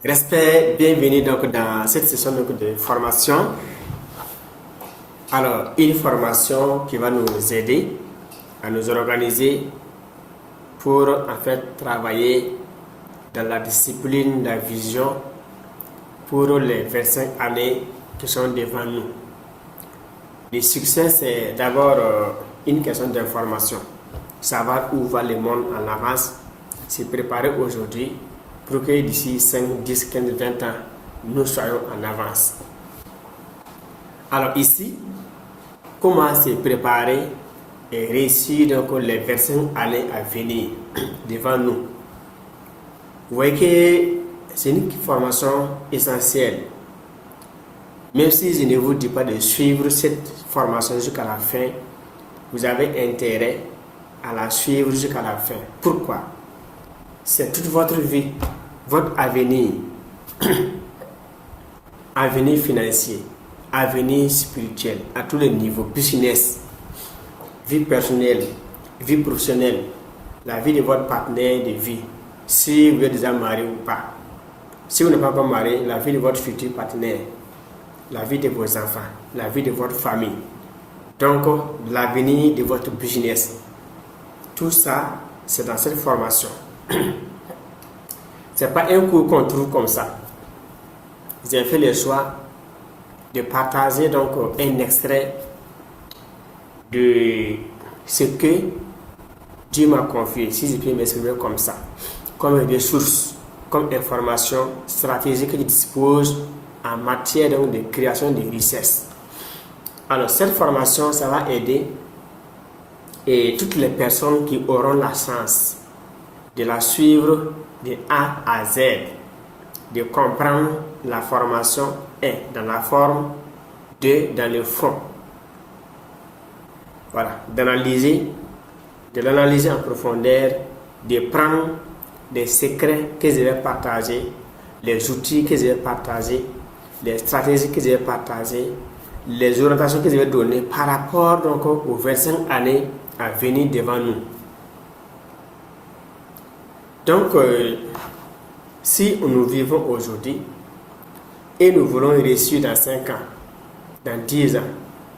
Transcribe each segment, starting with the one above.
Respect, bienvenue donc dans cette session donc de formation. Alors, une formation qui va nous aider à nous organiser pour en fait travailler dans la discipline, la vision pour les 25 années qui sont devant nous. Le succès, c'est d'abord une question d'information. Savoir où va le monde en avance, se préparer aujourd'hui pour que d'ici 5, 10, 15, 20 ans, nous soyons en avance. Alors ici, comment se préparer et réussir donc les 25 années à venir devant nous. Vous voyez que c'est une formation essentielle. Même si je ne vous dis pas de suivre cette formation jusqu'à la fin, vous avez intérêt à la suivre jusqu'à la fin. Pourquoi? C'est toute votre vie, votre avenir, avenir financier, avenir spirituel, à tous les niveaux, business, vie personnelle, vie professionnelle, la vie de votre partenaire de vie, si vous êtes déjà marié ou pas. Si vous n'êtes pas encore marié, la vie de votre futur partenaire, la vie de vos enfants, la vie de votre famille, donc l'avenir de votre business. Tout ça, c'est dans cette formation. C'est pas un cours qu'on trouve comme ça. J'ai fait le choix de partager donc un extrait de ce que Dieu m'a confié, si je peux m'exprimer comme ça, comme des sources, comme information stratégique que je dispose en matière donc de création de richesses. Alors cette formation, ça va aider et toutes les personnes qui auront la chance de la suivre de A à Z, de comprendre la formation 1 dans la forme, 2 dans le fond. Voilà, de l'analyser en profondeur, de prendre des secrets que je vais partager, les outils que je vais partager, les stratégies que je vais partager, les orientations que je vais donner par rapport donc aux 25 années à venir devant nous. Donc, si nous vivons aujourd'hui et nous voulons réussir dans 5 ans, dans 10 ans,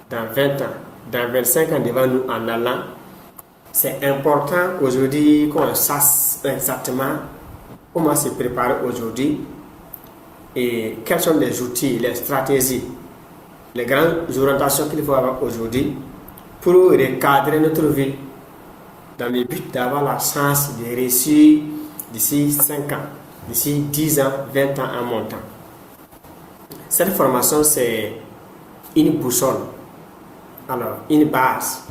dans 20 ans, dans 25 ans devant nous en allant, c'est important aujourd'hui qu'on sache exactement comment se préparer aujourd'hui et quels sont les outils, les stratégies, les grandes orientations qu'il faut avoir aujourd'hui pour recadrer notre vie dans le but d'avoir la chance de réussir d'ici 5 ans, d'ici 10 ans, 20 ans en montant. Cette formation, c'est une boussole, alors une base,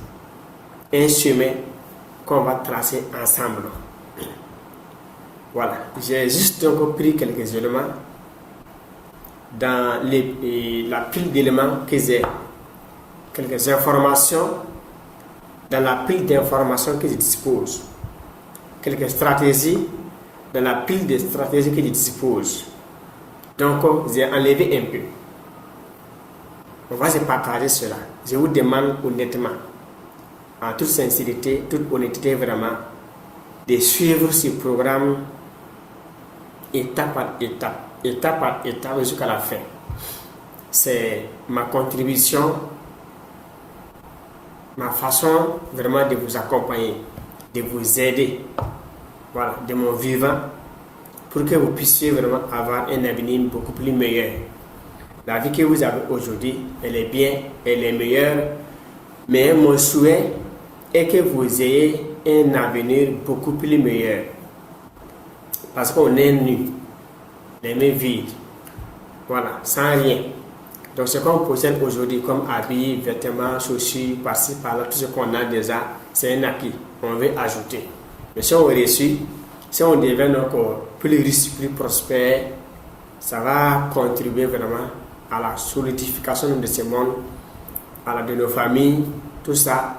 un chemin qu'on va tracer ensemble. Voilà, j'ai juste donc pris quelques éléments dans la pile d'éléments que j'ai, quelques informations dans la pile d'informations que je dispose, quelques stratégies dans la pile de stratégies que je dispose. Donc, j'ai enlevé un peu. On va se partager cela. Je vous demande honnêtement, en toute sincérité, toute honnêteté vraiment, de suivre ce programme étape par étape jusqu'à la fin. C'est ma contribution, ma façon vraiment de vous accompagner, de vous aider, voilà, de mon vivant, pour que vous puissiez vraiment avoir un avenir beaucoup plus meilleur. La vie que vous avez aujourd'hui, elle est bien, elle est meilleure, mais mon souhait est que vous ayez un avenir beaucoup plus meilleur. Parce qu'on est nu, les mains vides, voilà, sans rien. Donc ce qu'on possède aujourd'hui comme habits, vêtements, chaussures, par-ci, par-là, tout ce qu'on a déjà, c'est un acquis. On veut ajouter. Mais si on réussit, si on devient encore plus riche, plus prospère, ça va contribuer vraiment à la solidification de ce monde, à la de nos familles, tout ça,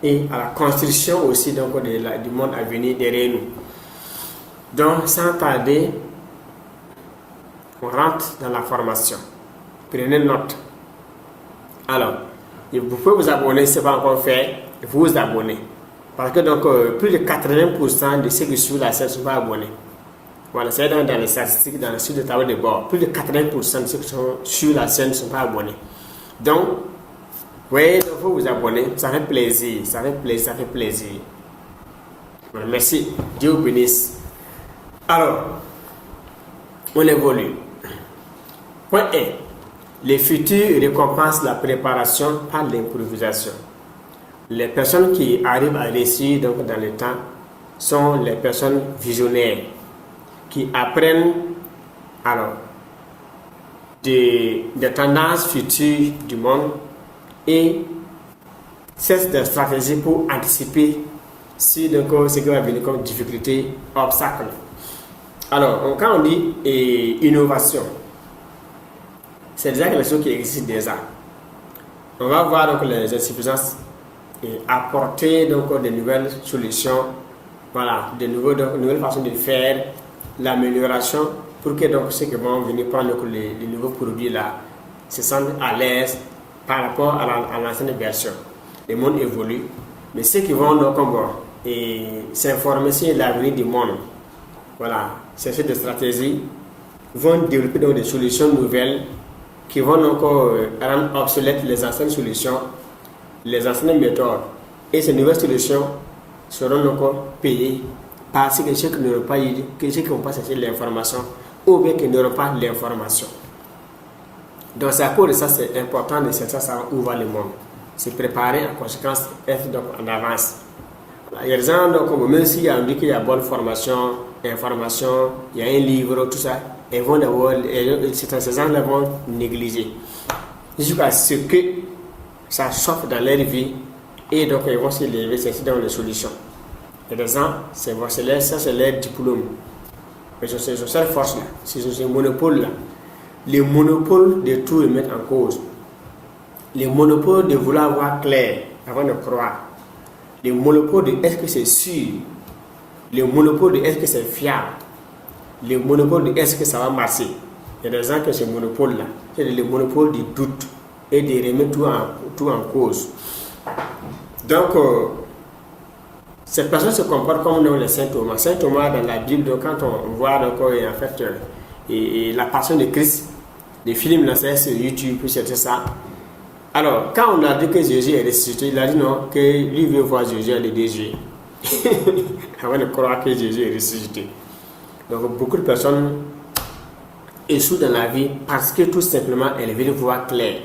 et à la construction aussi donc, du monde à venir derrière nous. Donc, sans tarder, on rentre dans la formation. Prenez note. Alors, vous pouvez vous abonner si ce n'est pas encore fait, vous abonnez. Parce que donc, plus de 80% de ceux qui suivent la chaîne ne sont pas abonnés. Voilà, c'est dans les statistiques, dans le sud de tableau de bord. Plus de 80% de ceux qui sont sur la chaîne ne sont pas abonnés. Donc, oui, il faut vous abonner. Ça fait plaisir. Ça fait plaisir. Ça fait plaisir. Voilà, merci. Dieu vous bénisse. Alors, on évolue. Point 1. Les futurs récompensent la préparation par l'improvisation. Les personnes qui arrivent à réussir donc, dans le temps sont les personnes visionnaires qui apprennent alors des tendances futures du monde et cessent des stratégies pour anticiper sur donc, ce qui va venir comme difficulté, obstacle. Alors, quand on dit innovation, c'est déjà quelque chose qui existe déjà. On va voir donc les insuffisances et apporter donc des nouvelles solutions, voilà, de nouvelles façons de faire, l'amélioration pour que donc ceux qui vont venir prendre les nouveaux produits là se sentent à l'aise par rapport à l'ancienne version. Le monde évolue, mais ceux qui vont donc s'informer sur l'avenir du monde, voilà, chercher des stratégies, vont développer donc des solutions nouvelles qui vont donc rendre obsolètes les anciennes solutions, les anciennes méthodes, et ces nouvelles solutions seront donc payées par ceux qui n'auront pas eu, ceux qui n'ont pas cherché l'information ou bien qui n'auront pas l'information. Donc c'est à cause de ça, c'est important de chercher à savoir où va le monde, se préparer en conséquence, être donc en avance. Il y a des gens donc même s'il y a dit qu'il y a bonne formation, information, il y a un livre, tout ça, ils vont d'abord, ces gens-là vont négliger jusqu'à ce que ça chauffe dans leur vie et donc ils vont se lever, chercher dans les solutions. Et des gens, ça c'est leur diplôme. Mais c'est sur cette force-là, c'est sur ce monopole-là. Le monopole de tout remettre en cause. Le monopole de vouloir voir clair avant de croire. Le monopole de est-ce que c'est sûr. Le monopole de est-ce que c'est fiable. Le monopole de est-ce que ça va marcher. Il y a des gens qui ont ce monopole-là. C'est le monopole du doute et de remettre tout en cause. Donc, ces personnes se comportent comme dans les Saint Thomas. Saint Thomas, dans la Bible, donc, quand on voit donc, en fait, la passion de Christ, les films là, c'est sur YouTube, c'est ça. Alors, quand on a dit que Jésus est ressuscité, il a dit non, que lui veut voir Jésus le 2 juillet. Avant de croire que Jésus est ressuscité. Donc, beaucoup de personnes échouent dans la vie parce que tout simplement, elles veulent voir clair.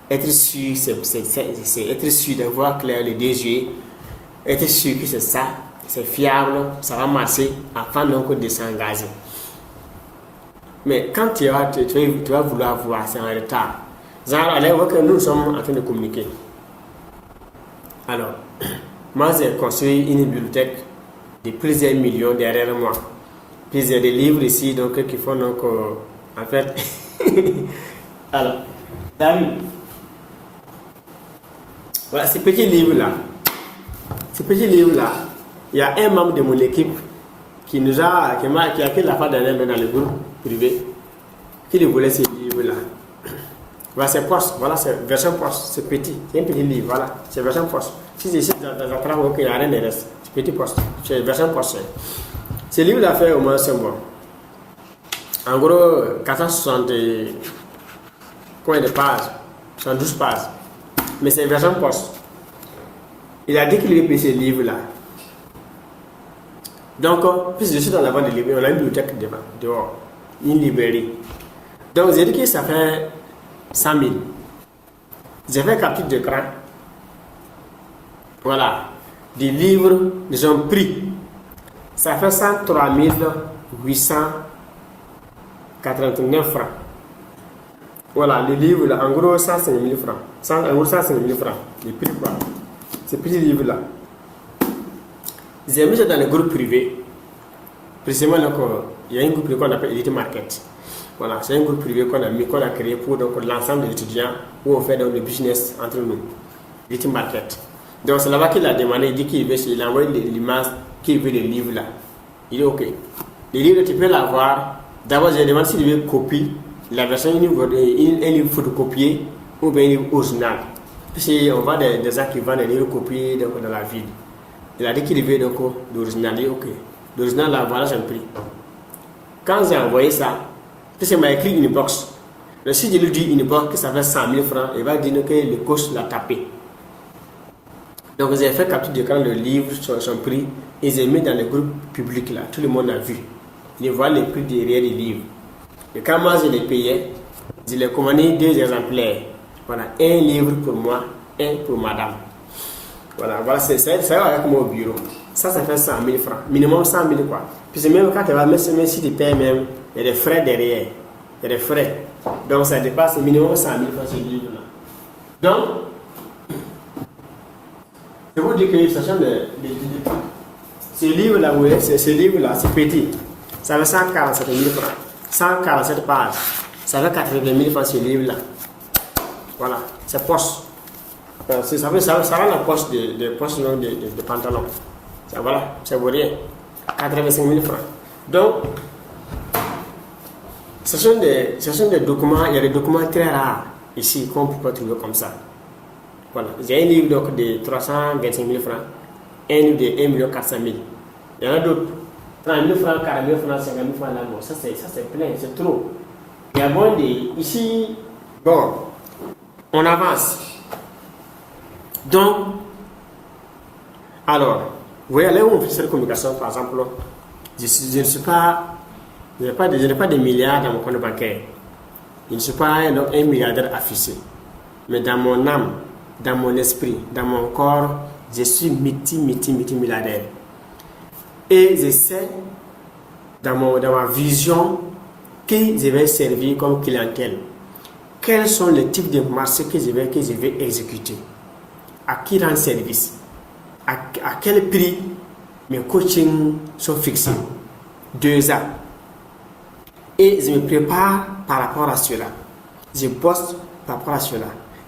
Être sûr, c'est être sûr de voir clair le 2 juillet. Être sûr que c'est ça, c'est fiable, ça va marcher afin donc de s'engager. Mais quand tu vas vouloir voir, c'est en retard. Allez voir que nous sommes en train de communiquer. Alors, moi j'ai construit une bibliothèque de plusieurs millions derrière moi. Plusieurs des livres ici donc qui font donc en fait. Alors, voilà ces petits livres là. Ces petits livres là, il y a un membre de mon équipe qui a fait la fois dernière dans le groupe privé, qui voulait ces livres là. Voilà, c'est poste, voilà, c'est version poste, c'est petit, c'est un petit livre, voilà, c'est version poste. Si c'est ici dans un travail, il n'y a rien de reste, c'est petit poste, c'est version poste. Ce livre là fait au moins 5 mois. En gros, 460 combien de pages, 112 pages, mais c'est version poste. Il a dit qu'il avait payé ce livre là. Donc, puisque je suis dans la vente de livres, on a une bibliothèque dehors, une librairie. Donc, j'ai dit que ça fait 100 000. J'ai fait capture d'écran. Voilà. Des livres, ils ont pris. Ça fait 103 889 francs. Voilà, les livres là, en gros, 105 000 francs. En gros, 105 000 francs. Les prix quoi. Ces petits livres là. J'ai mis ça dans le groupe privé. Précisément, il y a un groupe privé qu'on appelle Elite Market. Voilà, c'est un groupe privé qu'on a créé pour l'ensemble des étudiants où on fait donc le business entre nous. Elite Market. Donc c'est là-bas qu'il a demandé, il dit qu'il a envoyé l'image, qu'il veut les livres là. Il dit ok. Les livres, tu peux l'avoir. D'abord, j'ai demandé s'il veut copier la version, un livre photocopié ou bien un livre original. Parce qu'on voit des gens qui vendent des livres copiés dans la ville. Il a dit qu'il veut donc l'original. Il dit ok. L'original là, voilà, c'est un prix. Quand j'ai envoyé ça, parce qu'il m'a écrit une box. Mais si je lui dis une box que ça fait 100 000 francs, il va dire que le coach l'a tapé. Donc j'ai fait capture d'écran le livre, son prix, et j'ai mis dans le groupe public là. Tout le monde a vu. Ils voient les prix derrière les livres. Et quand moi je les payais, je les commandais 2 exemplaires. Voilà, un livre pour moi, un pour madame. Voilà, c'est avec moi au bureau. Ça fait 100 000 francs. Minimum 100 000 quoi. Puis même quand tu vas même si tu payes même, il y a des frais derrière. Il y a des frais. Donc ça dépasse minimum 100 000 francs ce livre-là. Donc, je vous dis que sachant ce livre-là, c'est petit. Ça fait 147 000 francs. 147 pages. Ça fait 80 000 francs ce livre-là. Voilà, c'est poche. Ça rend la poche de pantalon. Ça, voilà, ça vaut rien. 85 000 francs. Donc, ce sont des documents, il y a des documents très rares ici qu'on peut pas trouver comme ça. Voilà, j'ai un livre donc de 325 000 francs, un livre de 1 400 000. Il y en a d'autres. 30 000 francs, 40 000 francs, 50 000 francs là, bon, ça c'est plein, c'est trop. Il y a bon ici, bon, on avance. Donc, alors, vous voyez, là où on fait cette communication, par exemple, je n'ai pas de milliards dans mon compte bancaire. Je ne suis pas un milliardaire affiché. Mais dans mon âme, dans mon esprit, dans mon corps, je suis multimilliardaire. Et je sais, dans ma vision, qui je vais servir comme clientèle. Quels sont les types de marchés que je vais exécuter. À qui rendre service. À quel prix mes coachings sont fixés. 2 ans. Et je me prépare par rapport à cela. Je bosse par rapport à cela.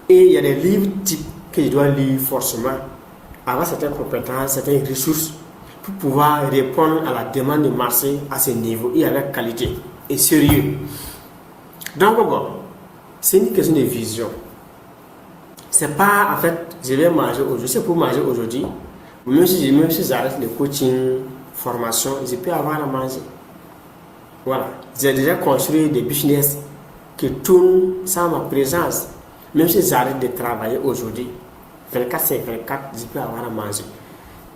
Et il y a des livres types que je dois lire forcément, avoir certaines compétences, certaines ressources pour pouvoir répondre à la demande du marché à ce niveau et avec qualité et sérieux. Donc bon, c'est une question de vision. C'est pas en fait, je vais manger aujourd'hui, c'est pour manger aujourd'hui. Même si j'arrête le coaching, formation, je peux avoir à manger. Voilà, j'ai déjà construit des business qui tournent sans ma présence. Même si j'arrête de travailler aujourd'hui, 24/24, je peux avoir à manger.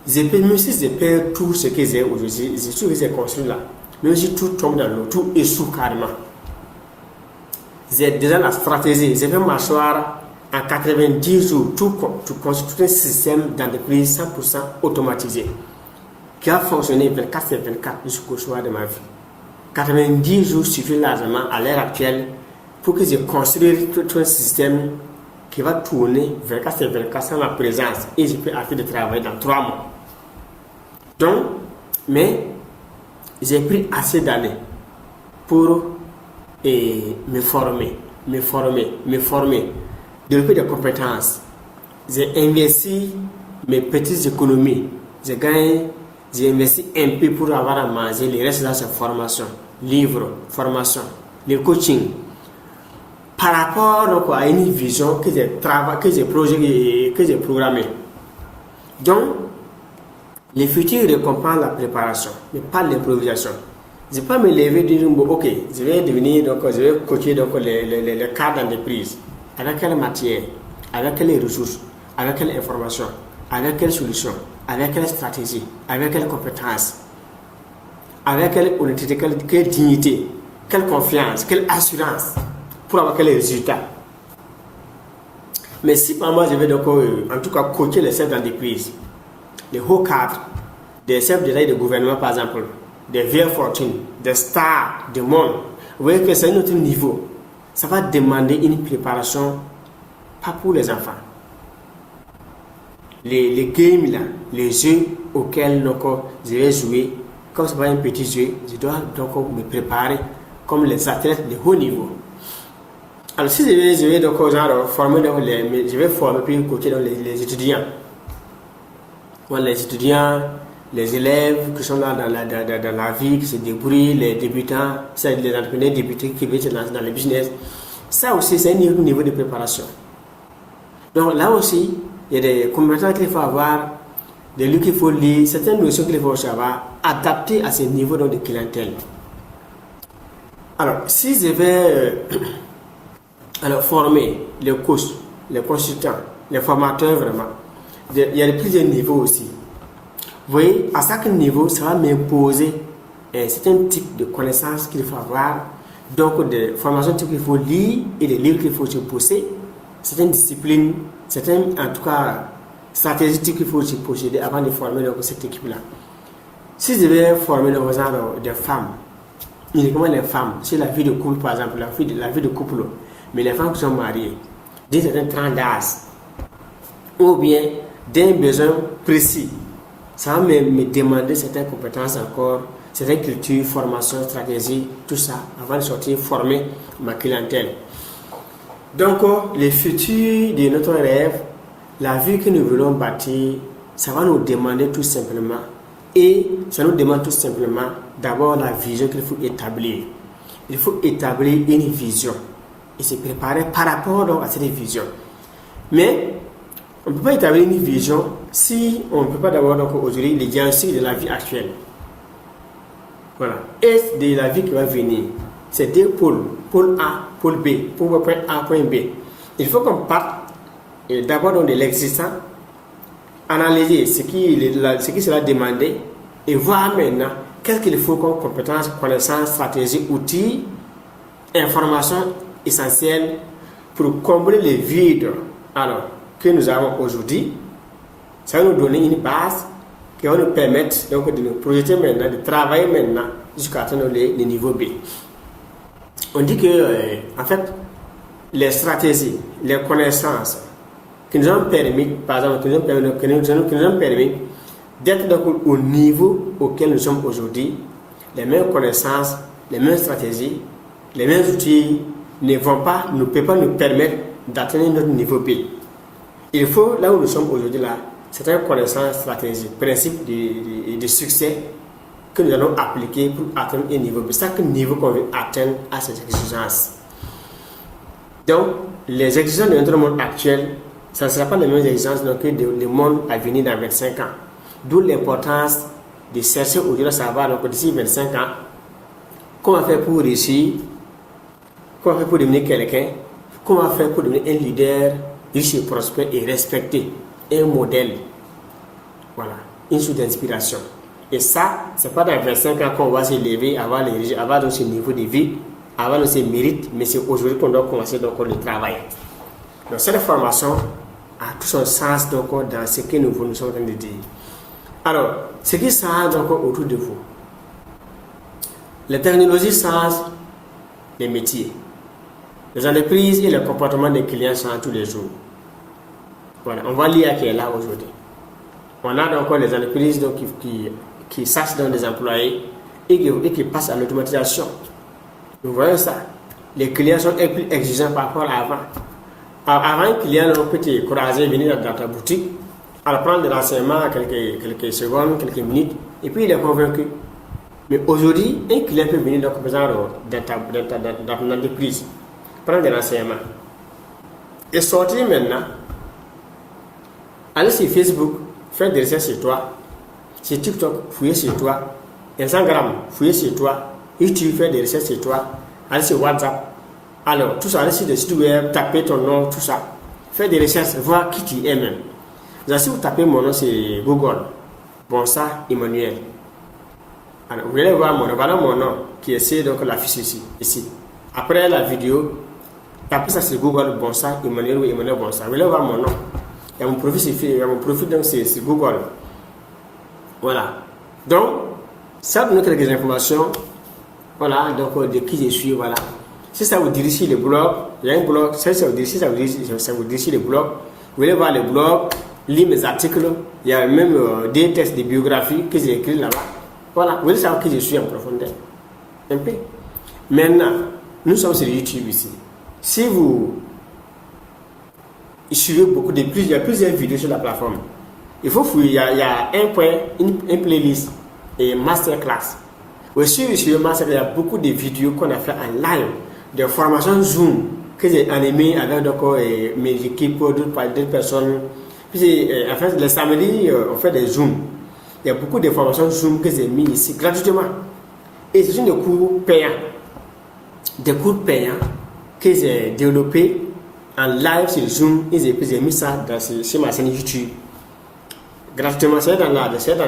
Même si je perds tout ce que j'ai aujourd'hui, c'est tout ce que j'ai construit là. Même si tout tombe dans l'eau, tout échoue carrément. J'ai déjà la stratégie. Je vais m'asseoir en 90 jours, tout construire un système d'entreprise 100% automatisé qui a fonctionné 24/24 jusqu'au soir de ma vie. 90 jours suffit largement à l'heure actuelle pour que je construise tout un système qui va tourner 24/24 sans ma présence et je peux arrêter de travailler dans 3 mois. Donc, mais j'ai pris assez d'années pour me former, développer des compétences. J'ai investi mes petites économies. J'ai investi un peu pour avoir à manger. Le reste là, c'est formation, livres, formation, le coaching. Par rapport donc, à une vision que j'ai programmée. Donc, le futur récompense la préparation, mais pas l'improvisation. Je ne vais pas me lever et dire, ok, je vais coacher donc, les cadres d'entreprise. Avec quelle matière, avec quelles ressources, avec quelle information, avec quelle solution, avec quelle stratégie, avec quelle compétence, avec quelle honnêteté, quelle dignité, quelle confiance, quelle assurance pour avoir quels résultats. Mais si par moi je vais donc en tout cas coacher les chefs d'entreprise, les hauts cadres, des chefs de gouvernement par exemple, des vieilles fortunes, des stars du monde, vous voyez que c'est un autre niveau. Ça va demander une préparation, pas pour les enfants. Les games là, les jeux auxquels donc, je vais jouer, comme ce n'est pas un petit jeu, je dois donc me préparer comme les athlètes de haut niveau. Alors si je vais donc former je vais former puis coacher donc les étudiants. Voilà, les étudiants, les élèves qui sont là dans la vie, qui se débrouillent, les débutants, c'est les entrepreneurs débutés qui veulent se lancer dans le business. Ça aussi, c'est un niveau de préparation. Donc là aussi, il y a des compétences qu'il faut avoir, des livres qu'il faut lire, certaines notions qu'il faut savoir, adaptées à ce niveau donc, de clientèle. Alors, si je vais former les coachs, les consultants, les formateurs vraiment, il y a plusieurs niveaux aussi. Vous voyez, à chaque niveau, ça va m'imposer un certain type de connaissances qu'il faut avoir, donc des formations qu'il faut lire et des livres qu'il faut se pousser, certaines disciplines, certaines, en tout cas, stratégies qu'il faut se posséder avant de former donc, cette équipe-là. Si je vais former le genre des femmes, uniquement les femmes, c'est la vie de couple par exemple, la vie de couple, mais les femmes qui sont mariées, d'un certain tranche d'âge, ou bien d'un besoin précis, ça va me demander certaines compétences encore, certaines cultures, formations, stratégies, tout ça, avant de sortir former ma clientèle. Donc, le futur de notre rêve, la vie que nous voulons bâtir, ça va nous demander tout simplement, et ça nous demande tout simplement d'abord la vision qu'il faut établir. Il faut établir une vision et se préparer par rapport donc, à cette vision. Mais on ne peut pas établir une vision si on ne peut pas d'abord donc aujourd'hui le diagnostic de la vie actuelle. Voilà. Et de la vie qui va venir. C'est deux pôles. Pôle A, pôle B. Pôle point A, point B. Il faut qu'on parte d'abord donc de l'existant, analyser ce qui sera demandé et voir maintenant qu'est-ce qu'il faut comme compétences, connaissances, stratégies, outils, informations essentielles pour combler les vides alors, que nous avons aujourd'hui. Ça va nous donner une base qui va nous permettre donc, de nous projeter maintenant, de travailler maintenant jusqu'à atteindre le niveau B. On dit que, en fait, les stratégies, les connaissances qui nous ont permis, par exemple, qui nous ont permis d'être donc au niveau auquel nous sommes aujourd'hui, les mêmes connaissances, les mêmes stratégies, les mêmes outils ne peuvent pas nous permettre d'atteindre notre niveau B. Il faut, là où nous sommes aujourd'hui, là, certaines connaissances, stratégies, principes de succès que nous allons appliquer pour atteindre un niveau B. Chaque niveau qu'on veut atteindre à ces exigences. Donc, les exigences de notre monde actuel, ça ne sera pas les mêmes exigences que le monde à venir dans 25 ans. D'où l'importance de chercher aujourd'hui à savoir donc, d'ici 25 ans comment faire pour réussir, comment faire pour devenir quelqu'un, comment faire pour devenir un leader riche et prospère et respecté, un modèle. Voilà, une source d'inspiration. Et ça, ce n'est pas dans 25 ans qu'on va se lever, avoir donc ce niveau de vie, avoir donc ces mérites, mais c'est aujourd'hui qu'on doit commencer donc le travail. Donc cette formation a tout son sens donc, dans ce que nous sommes en train de dire. Alors, ce qui change donc autour de vous. Les technologies changent les métiers. Les entreprises et le comportement des clients changent tous les jours. Voilà, on voit l'IA qui est là aujourd'hui. On a donc les entreprises donc, qui chassent dans des employés et qui passent à l'automatisation. Vous voyez ça. Les clients sont plus exigeants par rapport à avant. Avant, un client peut te croiser, venir dans ta boutique, alors prendre de l'enseignement quelques secondes, quelques minutes, et puis il est convaincu. Mais aujourd'hui, un client peut venir donc, dans ton entreprise, prendre de l'enseignement, et sortir maintenant, aller sur Facebook, faire des recherches sur toi, sur TikTok, fouiller sur toi, Instagram, fouiller sur toi, YouTube, faire des recherches sur toi, aller sur WhatsApp. Alors, tout ça, aller sur des sites web, taper ton nom, tout ça, faire des recherches, voir qui tu es même. Si vous tapez mon nom sur Google, bon ça, Emmanuel. Alors, vous allez voir mon nom, voilà mon nom qui est donc l'affiche ici. Après la vidéo, tapez ça sur Google, bon ça, Emmanuel ou Emmanuel bon ça. Vous allez voir mon nom. Il y a mon profil donc c'est Google. Voilà. Donc, ça vous donne quelques informations. Voilà, donc de qui je suis, voilà. Si ça vous dirige sur le blog, il y a un blog, si ça vous dirige sur le blog, vous allez voir le blog, lire mes articles, il y a même des textes de biographie que j'ai écrits là-bas. Voilà, vous allez savoir qui je suis en profondeur. Un peu. Maintenant, nous sommes sur YouTube ici. Si vous suivez il y a plusieurs vidéos sur la plateforme. Il faut fouiller, il y a un playlist et masterclass. Aussi, sur le masterclass, il y a beaucoup de vidéos qu'on a fait en live, de formations Zoom que j'ai animées avec mes équipes, d'autres personnes. Puis, en fait, le samedi, on fait des Zooms. Il y a beaucoup de formations Zoom que j'ai mis ici gratuitement. Et ce sont des cours payants. des cours payants que j'ai développés en live sur Zoom et j'ai mis ça sur ma chaîne YouTube. Gratuitement, c'est dans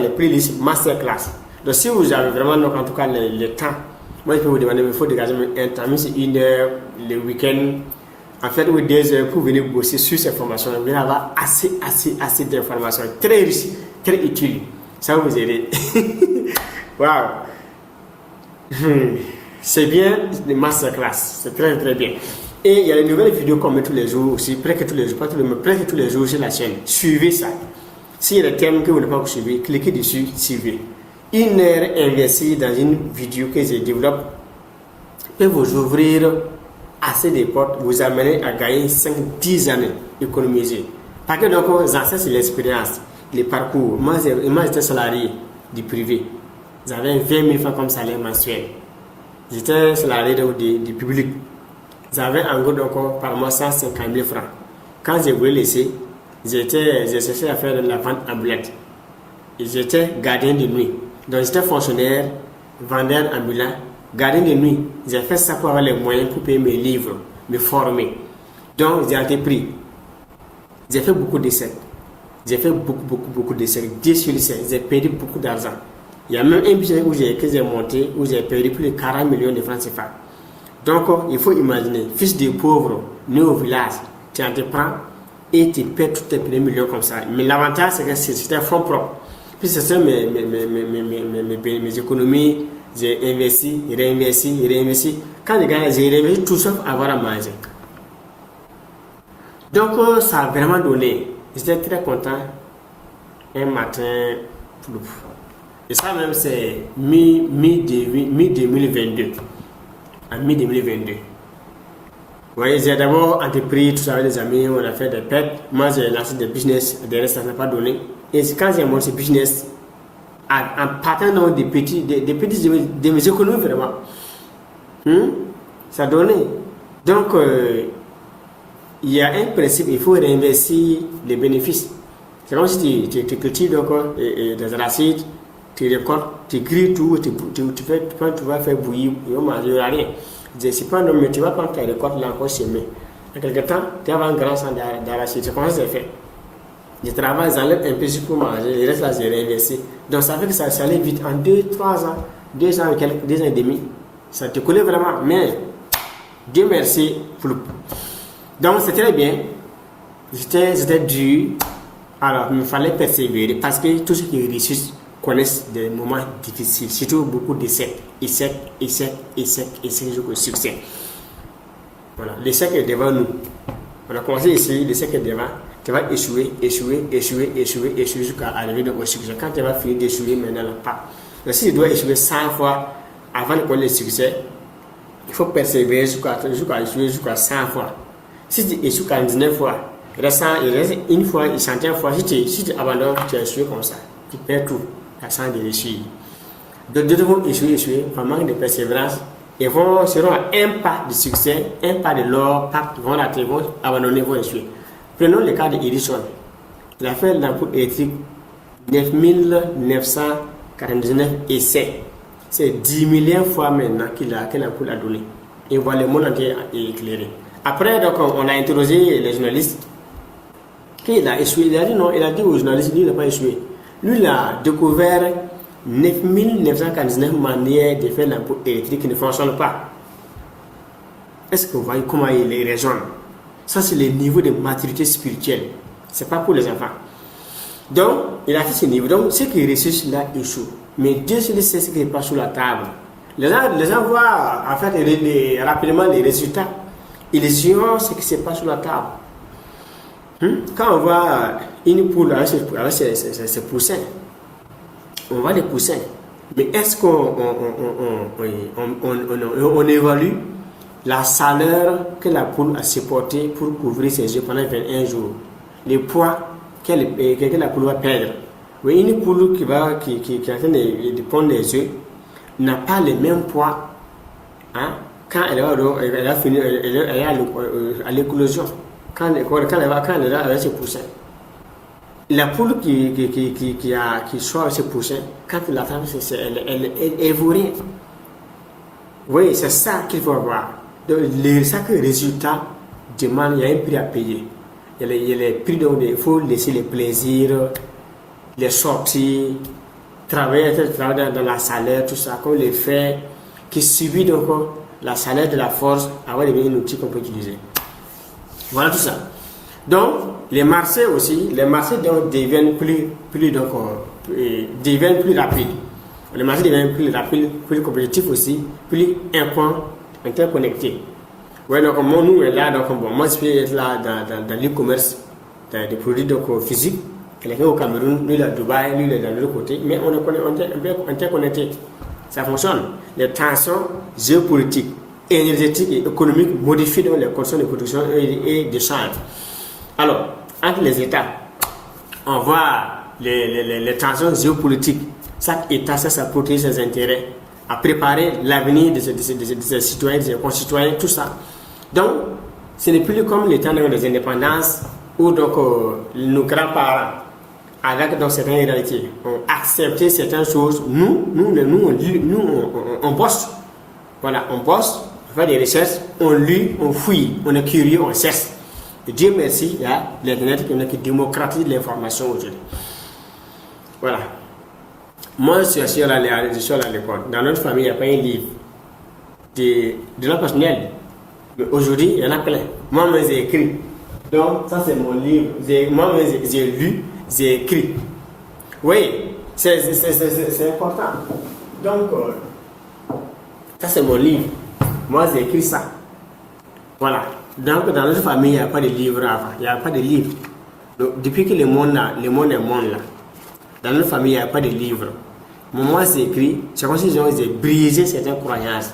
les playlists masterclass. Donc si vous avez vraiment donc, en tout cas le temps, moi je peux vous demander, il faut dégager un temps, même si 1 heure le week-end, en fait, ou 2 heures pour venir bosser sur ces formations. Vous allez avoir assez d'informations très riches, très utiles. Ça va vous aider. Waouh! C'est bien les masterclass, c'est très très bien. Et il y a les nouvelles vidéos qu'on met tous les jours aussi, presque tous les jours, pas tous les jours, presque tous les jours sur la chaîne. Suivez ça. S'il y a des thèmes que vous n'avez pas suivi, cliquez dessus, suivez. 1 heure investie dans une vidéo que je développe peut vous ouvrir assez de portes, vous amener à gagner 5-10 années économisées. Parce que donc, ça c'est l'expérience, les parcours. Moi j'étais salarié du privé. J'avais 20 000 francs comme salaire mensuel. J'étais salarié du public. J'avais en gros donc par mois 150 000 francs. Quand j'ai voulu laisser, j'ai cherché à faire de la vente ambulante. Et j'étais gardien de nuit. Donc j'étais fonctionnaire, vendeur ambulant, gardien de nuit. J'ai fait ça pour avoir les moyens pour payer mes livres, me former. Donc j'ai été pris. J'ai fait beaucoup d'essais. J'ai fait beaucoup d'essais. 10 sur 10. J'ai perdu beaucoup d'argent. Il y a même un budget que j'ai monté où j'ai perdu plus de 40 millions de francs CFA. Donc il faut imaginer, fils de pauvre, né au village, tu entreprends et tu perds tous tes premiers millions comme ça. Mais l'avantage c'est que c'était fonds propres. Puis c'est ça mes économies, j'ai investi, réinvesti. Quand les gars, j'ai réinvesti tout sauf avoir à manger. Donc ça a vraiment donné. J'étais très content un matin. Et ça même c'est mi-2022. En mi-2022. Vous voyez, j'ai d'abord entrepris tout ça avec des amis, on a fait des pets. Moi j'ai lancé des business, des restes ça n'a pas donné. Et quand j'ai monté ce business, en partant dans des petits de mes économies vraiment, ça a donné. Donc il y a un principe, il faut réinvestir les bénéfices. C'est comme si tu cultives des arachides, tu récoltes, tu grilles tout, tu vas faire bouillir, il n'y aura rien. Je ne sais pas, non, mais tu vas prendre ta récolte là encore chez moi. En quelque temps, tu vas avoir un grand sang d'arachide. C'est comment c'est fait. Je travaille, j'enlève un peu pour manger, le reste là, j'ai réinvesti. Donc ça fait que ça allait vite. En 2-3 ans, 2 ans et demi, ça te coulait vraiment. Mais Dieu merci. Donc c'est très bien. J'étais dur. Alors il me fallait persévérer parce que tous ceux qui réussissent connaissent des moments difficiles, surtout beaucoup d'essais, essais jusqu'au succès. Voilà, l'essai est devant nous. On a commencé ici, l'essai est devant. Tu vas échouer jusqu'à arriver au succès. Quand tu vas finir d'échouer maintenant, pas. Mais si tu dois échouer 100 fois avant de connaître le succès, il faut persévérer jusqu'à échouer jusqu'à 100 fois. Si tu échoues 19 fois, il reste une fois, 100 fois. Si tu abandonnes, tu as échoué comme ça. Tu perds tout. Sans de réussir. Donc, deux vont échouer, par manque de persévérance, et seront à un pas de succès, un pas de leur pacte, vont abandonner, vont échouer. Prenons le cas d'Edison. Il a fait l'ampoule électrique 9999 essais. C'est 10 millions fois maintenant que l'ampoule a donné. Et voilà, le monde entier est éclairé. Après, donc, on a interrogé les journalistes. Qu'il a échoué, il a dit non, il a dit aux journalistes, lui, il n'a pas échoué. Lui, il a découvert 9949 manières de faire l'ampoule électrique qui ne fonctionne pas. Est-ce que vous voyez comment il les raisonne? Ça, c'est le niveau de maturité spirituelle. Ce n'est pas pour les enfants. Donc, il a fait ce niveau. Donc, ceux qui réussissent là échouent. Mais Dieu sait ce qui passe sur la table. Les gens voient en fait rapidement les résultats. Ils ignorent ce qui se passe sur la table. Quand on voit une poule avec ses poussins, on voit les poussins. Mais est-ce qu'on évalue la chaleur que la poule a supportée pour couvrir ses œufs pendant 21 jours? Le poids que la poule va perdre. Oui, une poule qui est en train de pondre des œufs n'a pas le même poids quand elle va finir à l'éclosion. Quand elle va avec ses poussins. La poule qui sort ses poussins, quand elle attrape, elle est vaurée. Oui, c'est ça qu'il faut avoir. Donc, chaque résultat demande, il y a un prix à payer. Il y a les prix, donc il faut laisser les plaisirs, les sorties, travailler dans la salaire, tout ça, comme les faits qui subit donc la salaire de la force avant de devenir un outil qu'on peut utiliser. Voilà tout ça. Donc, les marchés aussi, donc deviennent plus rapides. Les marchés deviennent plus rapides, plus compétitifs aussi, plus interconnectés. Ouais, donc nous est là, donc bon, moi je peux être là dans l'e-commerce, dans des produits donc physiques. Quelqu'un au Cameroun, lui il est à Dubaï, lui il est dans l'autre côté, mais on est interconnectés. Ça fonctionne. Les tensions géopolitiques, énergétiques et économiques modifient donc les conditions de production et d'échange. Alors, entre les États, on voit les tensions géopolitiques. Chaque État cherche à protéger ses intérêts, à préparer l'avenir de ses citoyens, de ses concitoyens, tout ça. Donc, ce n'est plus comme les temps des indépendances où donc, nos grands-parents, avec donc, certaines réalités, ont accepté certaines choses. Nous, on bosse. Voilà, on bosse, on fait des recherches, on lit, on fouille, on est curieux, on cherche. Et Dieu merci, il y a l'Internet qui démocratise l'information aujourd'hui. Voilà. Moi, je suis à l'école. Dans notre famille, il n'y a pas un livre de la personnelle. Mais aujourd'hui, il y en a plein. Moi-même, j'ai écrit. Donc, ça, c'est mon livre. Moi-même, j'ai lu, j'ai écrit. Oui, c'est important. Donc, ça, c'est mon livre. Moi, j'ai écrit ça. Voilà. Donc, dans notre famille, il n'y a pas de livre avant. Il n'y a pas de livre. Donc, depuis que le monde est monde là, dans notre famille, il n'y a pas de livre. Moi, j'ai écrit, c'est comme si j'ai brisé certaines croyances.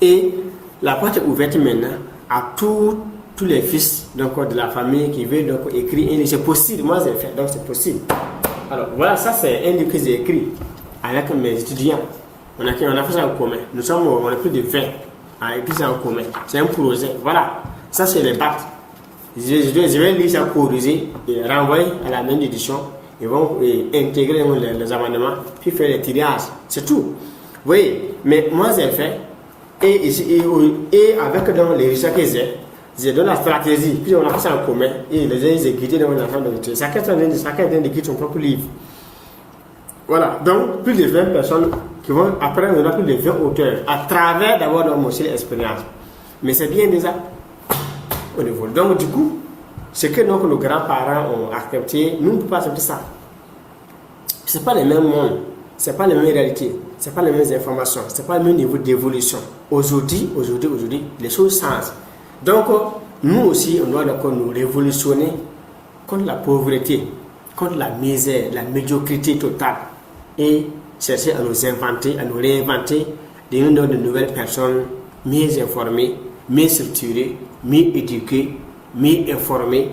Et la porte est ouverte maintenant à tous les fils donc, de la famille qui veulent donc, écrire un livre. C'est possible, moi j'ai fait, donc c'est possible. Alors voilà, ça c'est un livre que j'ai écrit avec mes étudiants. On a fait ça en commun. On est plus de 20 à écrire ça en commun. C'est un projet. Voilà, ça c'est les bacs. Je vais lire ça, corriger et renvoyer à la même édition. Ils vont intégrer les amendements, puis faire les tirages. C'est tout. Oui, mais moi j'ai fait, et avec donc, les résultats que j'ai donné la stratégie, puis on a fait ça en commun, et les gens ont guidé dans l'ensemble de l'étude. Chacun écrit son propre livre. Voilà, donc plus de 20 personnes qui vont apprendre, on a plus de 20 auteurs, à travers d'avoir donc aussi l'expérience. Mais c'est bien déjà au niveau. Donc du coup, ce que donc, nos grands-parents ont accepté, nous ne pouvons pas accepter ça. Ce n'est pas le même monde, ce n'est pas les mêmes réalités, ce n'est pas les mêmes informations, ce n'est pas le même niveau d'évolution. Aujourd'hui, les choses changent. Donc, nous aussi, on doit donc nous révolutionner contre la pauvreté, contre la misère, la médiocrité totale et chercher à nous inventer, à nous réinventer, devenir de nouvelles personnes mieux informées, mieux structurées, mieux éduquées, mieux informés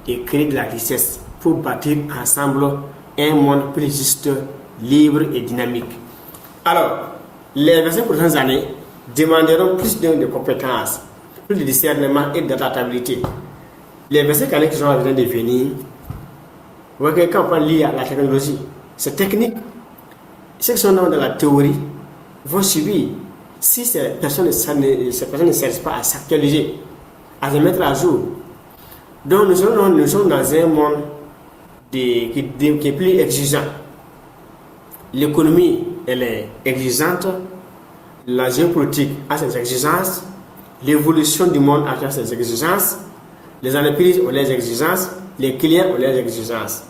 et créer de la richesse pour bâtir ensemble un monde plus juste, libre et dynamique. Alors, les 25 prochaines années demanderont plus de compétences, plus de discernement et d'adaptabilité. Les 25 années qui sont en train de venir, vous voyez que quand on parle lié à la technologie, c'est technique. Ceux qui sont dans la théorie vont subir. Si ces personnes ne cherchent pas à s'actualiser, à se mettre à jour. Donc nous sommes dans un monde qui est plus exigeant. L'économie, elle est exigeante. La géopolitique a ses exigences. L'évolution du monde a ses exigences. Les entreprises ont leurs exigences. Les clients ont leurs exigences.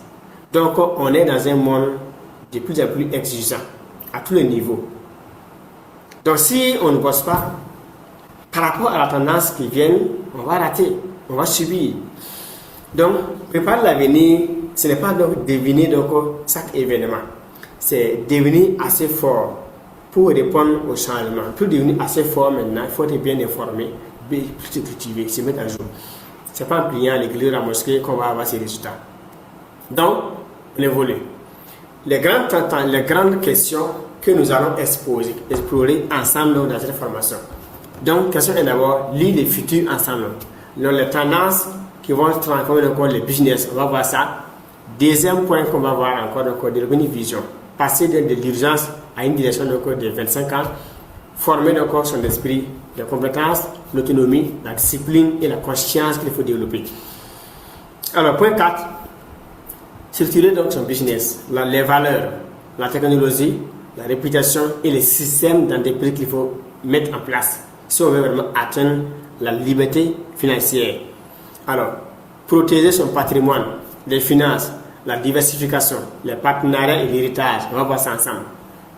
Donc on est dans un monde de plus en plus exigeant à tous les niveaux. Donc si on ne bosse pas, par rapport à la tendance qui vient, on va rater, on va subir. Donc, préparer l'avenir, ce n'est pas donc deviner donc chaque événement. C'est devenir assez fort pour répondre au changement. Pour devenir assez fort maintenant, il faut être bien informé, bien se cultiver, se mettre à jour. Ce n'est pas en priant à l'église, à la mosquée qu'on va avoir ces résultats. Donc, on évolue. Les grandes questions que nous allons explorer ensemble dans cette formation. Donc, question 1 d'abord, lire le futur ensemble. Donc, les tendances qui vont transformer encore les business, on va voir ça. Deuxième point qu'on va voir encore, de revenir vision. Passer de l'urgence à une direction de 25 ans. former donc son esprit, les compétences, l'autonomie, la discipline et la conscience qu'il faut développer. Alors, point 4, structurer donc son business, les valeurs, la technologie, la réputation et les systèmes d'entreprise qu'il faut mettre en place si on veut vraiment atteindre la liberté financière. Alors, protéger son patrimoine, les finances, la diversification, les partenariats et l'héritage. On va voir ça ensemble.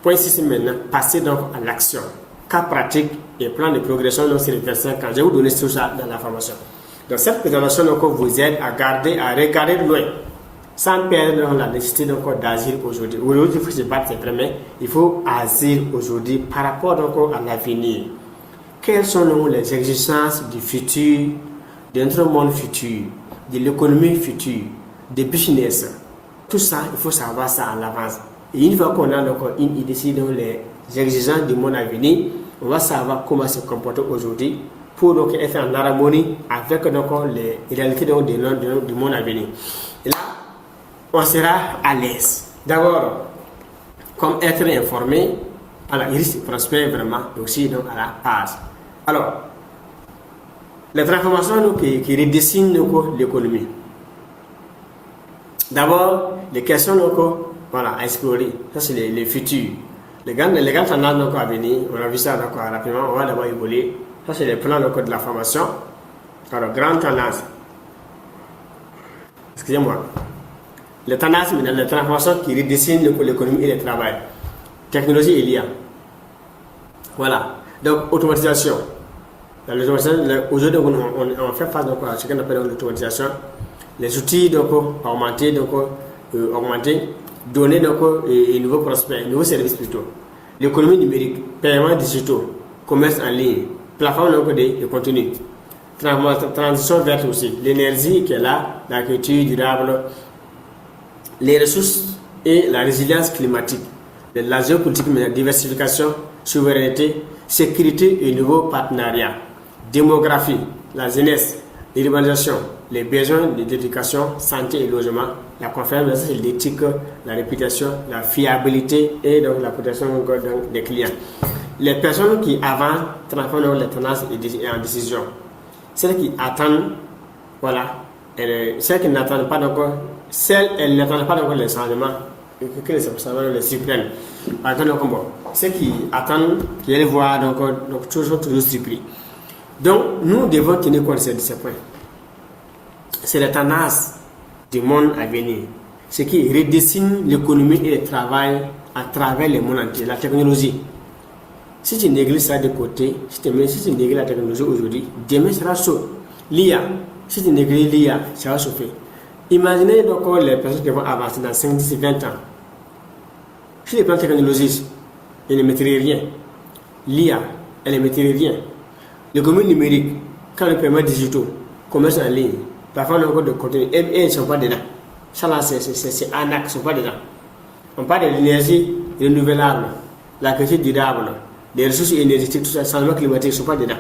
Point 6 maintenant, passer donc à l'action. Cas pratique et plan de progression donc c'est les versants quand je vais vous donner tout ça dans la formation. Donc cette présentation donc vous aide à regarder de loin sans perdre la nécessité donc d'agir aujourd'hui. Aujourd'hui, il faut se battre, c'est vrai, mais il faut agir aujourd'hui par rapport donc à l'avenir. Quelles sont donc les exigences du futur, de notre monde futur, de l'économie future, des business? Tout ça, il faut savoir ça à l'avance. Et une fois qu'on a donc une idée sur les exigences du monde à venir, on va savoir comment se comporter aujourd'hui pour donc être en harmonie avec donc les réalités donc du monde à venir. Et là, on sera à l'aise. D'abord, comme être informé, alors il risque de prospérer vraiment aussi donc à la base. Alors, les transformations qui redessinent l'économie. D'abord, les questions à explorer. Ça, c'est les futurs. Les grandes tendances à venir, on a vu ça rapidement, on va d'abord évoluer. Ça, c'est les plans de la formation. Alors, grande tendance. Excusez-moi. Les tendances, les transformations qui redessinent l'économie et le travail. Technologie et l'IA. Voilà. Donc, automatisation. Aujourd'hui, on fait face à ce qu'on appelle l'automatisation. Les outils augmenter, donner et nouveaux prospects, nouveaux services plutôt. L'économie numérique, paiement digital, commerce en ligne, plateforme de contenu. Transition verte aussi. L'énergie qui est là, l'agriculture durable, les ressources et la résilience climatique. La géopolitique, la diversification, souveraineté, sécurité et nouveaux partenariats. Démographie, la jeunesse, l'urbanisation, les besoins d'éducation, santé et logement, la confiance, l'éthique, la réputation, la fiabilité et donc la protection des clients. Les personnes qui avancent transforment les tendances en décision. Celles qui attendent, celles qui n'attendent pas elles n'attendent pas les changements que les changements les surprennent. Par exemple, ceux qui attendent, qui allaient voir toujours surpris. Donc, nous devons tenir compte de ces points. C'est la tendance du monde à venir. Ce qui redessine l'économie et le travail à travers le monde entier. La technologie. Si tu négliges ça de côté, si tu négliges la technologie aujourd'hui, demain sera chaud. L'IA. Si tu négliges l'IA, ça va chauffer. Imaginez donc les personnes qui vont avancer dans 5, 10, 20 ans. Si les plans technologiques, ils ne maîtrisent rien. L'IA, elle ne maîtrise rien. L'économie numérique, quand le paiement digital, commerce en ligne, parfois on a encore de contenu, et ils ne sont pas dedans. Ça là, c'est ANAC, ils ne sont pas dedans. On parle de l'énergie renouvelable, l'agriculture durable, les ressources énergétiques, tout ça, le changement climatique, ils ne sont pas dedans.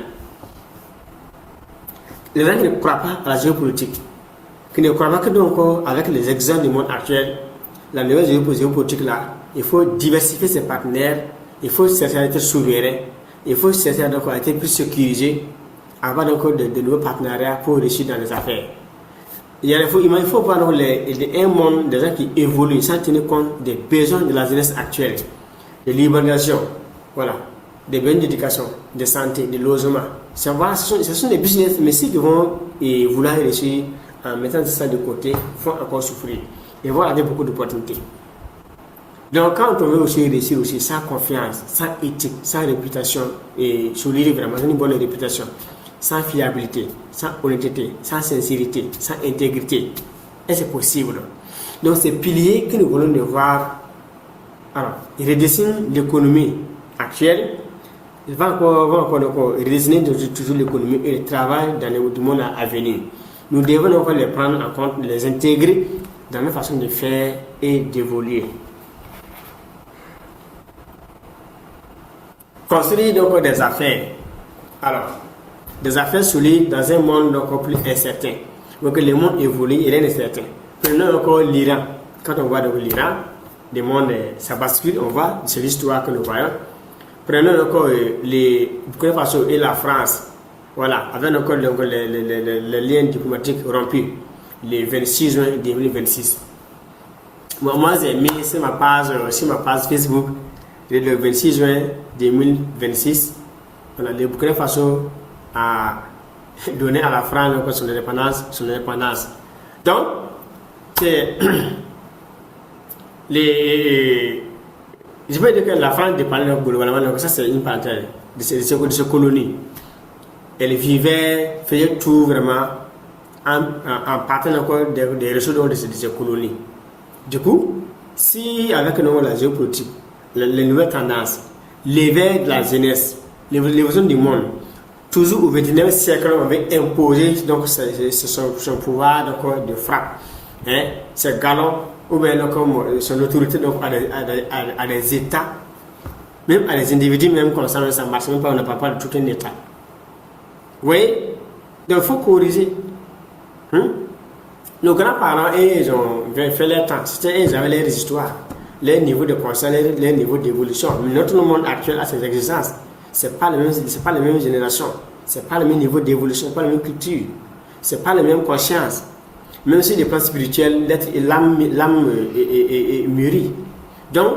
Les gens qui ne croient pas à la géopolitique, qui ne croient pas que donc, avec les exemples du monde actuel, la nouvelle géopolitique là, il faut diversifier ses partenaires, il faut chercher à être souverain, il faut chercher à être plus sécurisé, avoir donc de nouveaux partenariats pour réussir dans les affaires. Il faut voir un monde des gens qui évoluent sans tenir compte des besoins de la jeunesse actuelle, de l'urbanisation, des besoins d'éducation, de santé, de logement. Ce sont des business, mais ceux qui vont vouloir réussir en mettant ça de côté vont encore souffrir et vont avoir beaucoup d'opportunités. Donc quand on veut aussi réussir aussi sans confiance, sans éthique, sans réputation et solide vraiment, une bonne réputation, sans fiabilité, sans honnêteté, sans sincérité, sans intégrité, est-ce possible? Donc ces piliers que nous voulons voir, alors ils redessinent l'économie actuelle, ils vont encore redessiner toujours l'économie et le travail dans le monde à venir. Nous devons encore les prendre en compte, les intégrer dans notre façon de faire et d'évoluer. Construire donc des affaires. Alors, des affaires solides dans un monde encore plus incertain. Donc le monde évolue et rien n'est certain. Prenons encore l'Iran. Quand on voit donc l'Iran, le monde ça bascule, on voit, c'est l'histoire que nous voyons. Prenons encore les Burkina Faso et la France. Voilà, avec encore les liens diplomatiques rompus, le 26 juin 2026. Moi j'ai mis sur ma page Facebook, le 26 juin 2026, voilà, le Burkina Faso a donné à la France son indépendance. Donc, c'est je veux dire que la France dépendait globalement, donc ça c'est une parenthèse de ces colonies. Elle vivait, faisait tout vraiment en partant encore des ressources de ces colonies. Du coup, si avec la géopolitique, les nouvelles tendances, l'éveil de la jeunesse, l'évolution du monde, toujours au XXIe siècle, on avait imposé donc, son pouvoir donc, de frappe, ses galons, ou bien donc, son autorité donc, à des États, même à des individus, même quand ça ne marche même pas, on ne parle pas de tout un État. Oui, donc il faut corriger. Nos grands-parents, ils ont fait leur temps. Ils avaient leurs histoires, leur niveau de conscience, leur niveau d'évolution. Mais notre monde actuel a ses exigences. Ce n'est pas la même génération. Ce n'est pas le même niveau d'évolution, ce n'est pas la même culture. Ce n'est pas la même conscience. Même si les plans spirituels, l'âme est mûrie. Donc,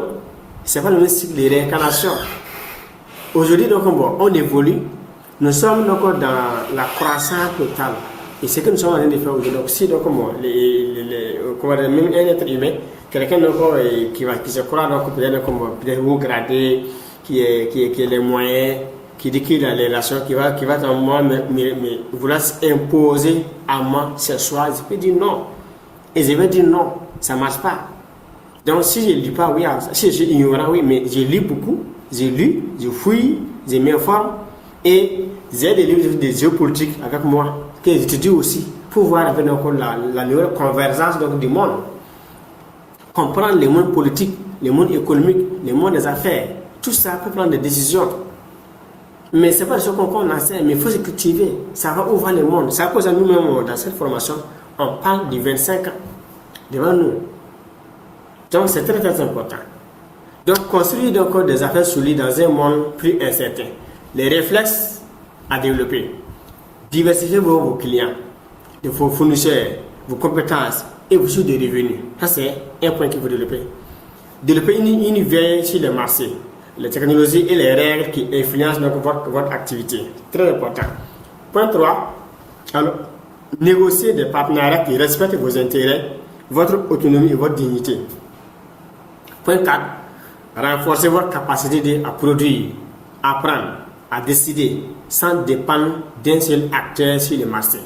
ce n'est pas le même cycle de réincarnation. Aujourd'hui, donc, on évolue. Nous sommes donc dans la croissance totale. Et ce que nous sommes en train de faire aujourd'hui, donc si donc même un être humain, quelqu'un qui se croit donc peut-être haut gradé, qui a les moyens, qui dit qu'il a les relations, qui va dans moi, mais vouloir imposer à moi ce soir, je peux dire non. Et je vais dire non, ça ne marche pas. Donc si je ne lis pas, oui, si je suis ignorant, oui, mais je lis beaucoup, je lis, je fouille, je m'informe. Et j'ai des livres de géopolitique avec moi que j'étudie aussi pour voir avec la nouvelle convergence donc, du monde. Comprendre le monde politique, le monde économique, le monde des affaires. Tout ça peut prendre des décisions. Mais ce n'est pas des choses qu'on enseigne, mais il faut se cultiver. Ça va ouvrir le monde. Ça cause à nous-mêmes dans cette formation, on parle de 25 ans devant nous. Donc c'est très très important. Donc construire donc, des affaires solides dans un monde plus incertain. Les réflexes à développer. Diversifier vos clients, vos fournisseurs, vos compétences et vos sources de revenus. Ça, c'est un point qu'il faut développer. Développer une veille sur le marché, les technologies et les règles qui influencent donc, votre activité. Très important. Point 3. Alors, négocier des partenariats qui respectent vos intérêts, votre autonomie et votre dignité. Point 4. Renforcer votre capacité à produire, apprendre, à décider sans dépendre d'un seul acteur sur le marché.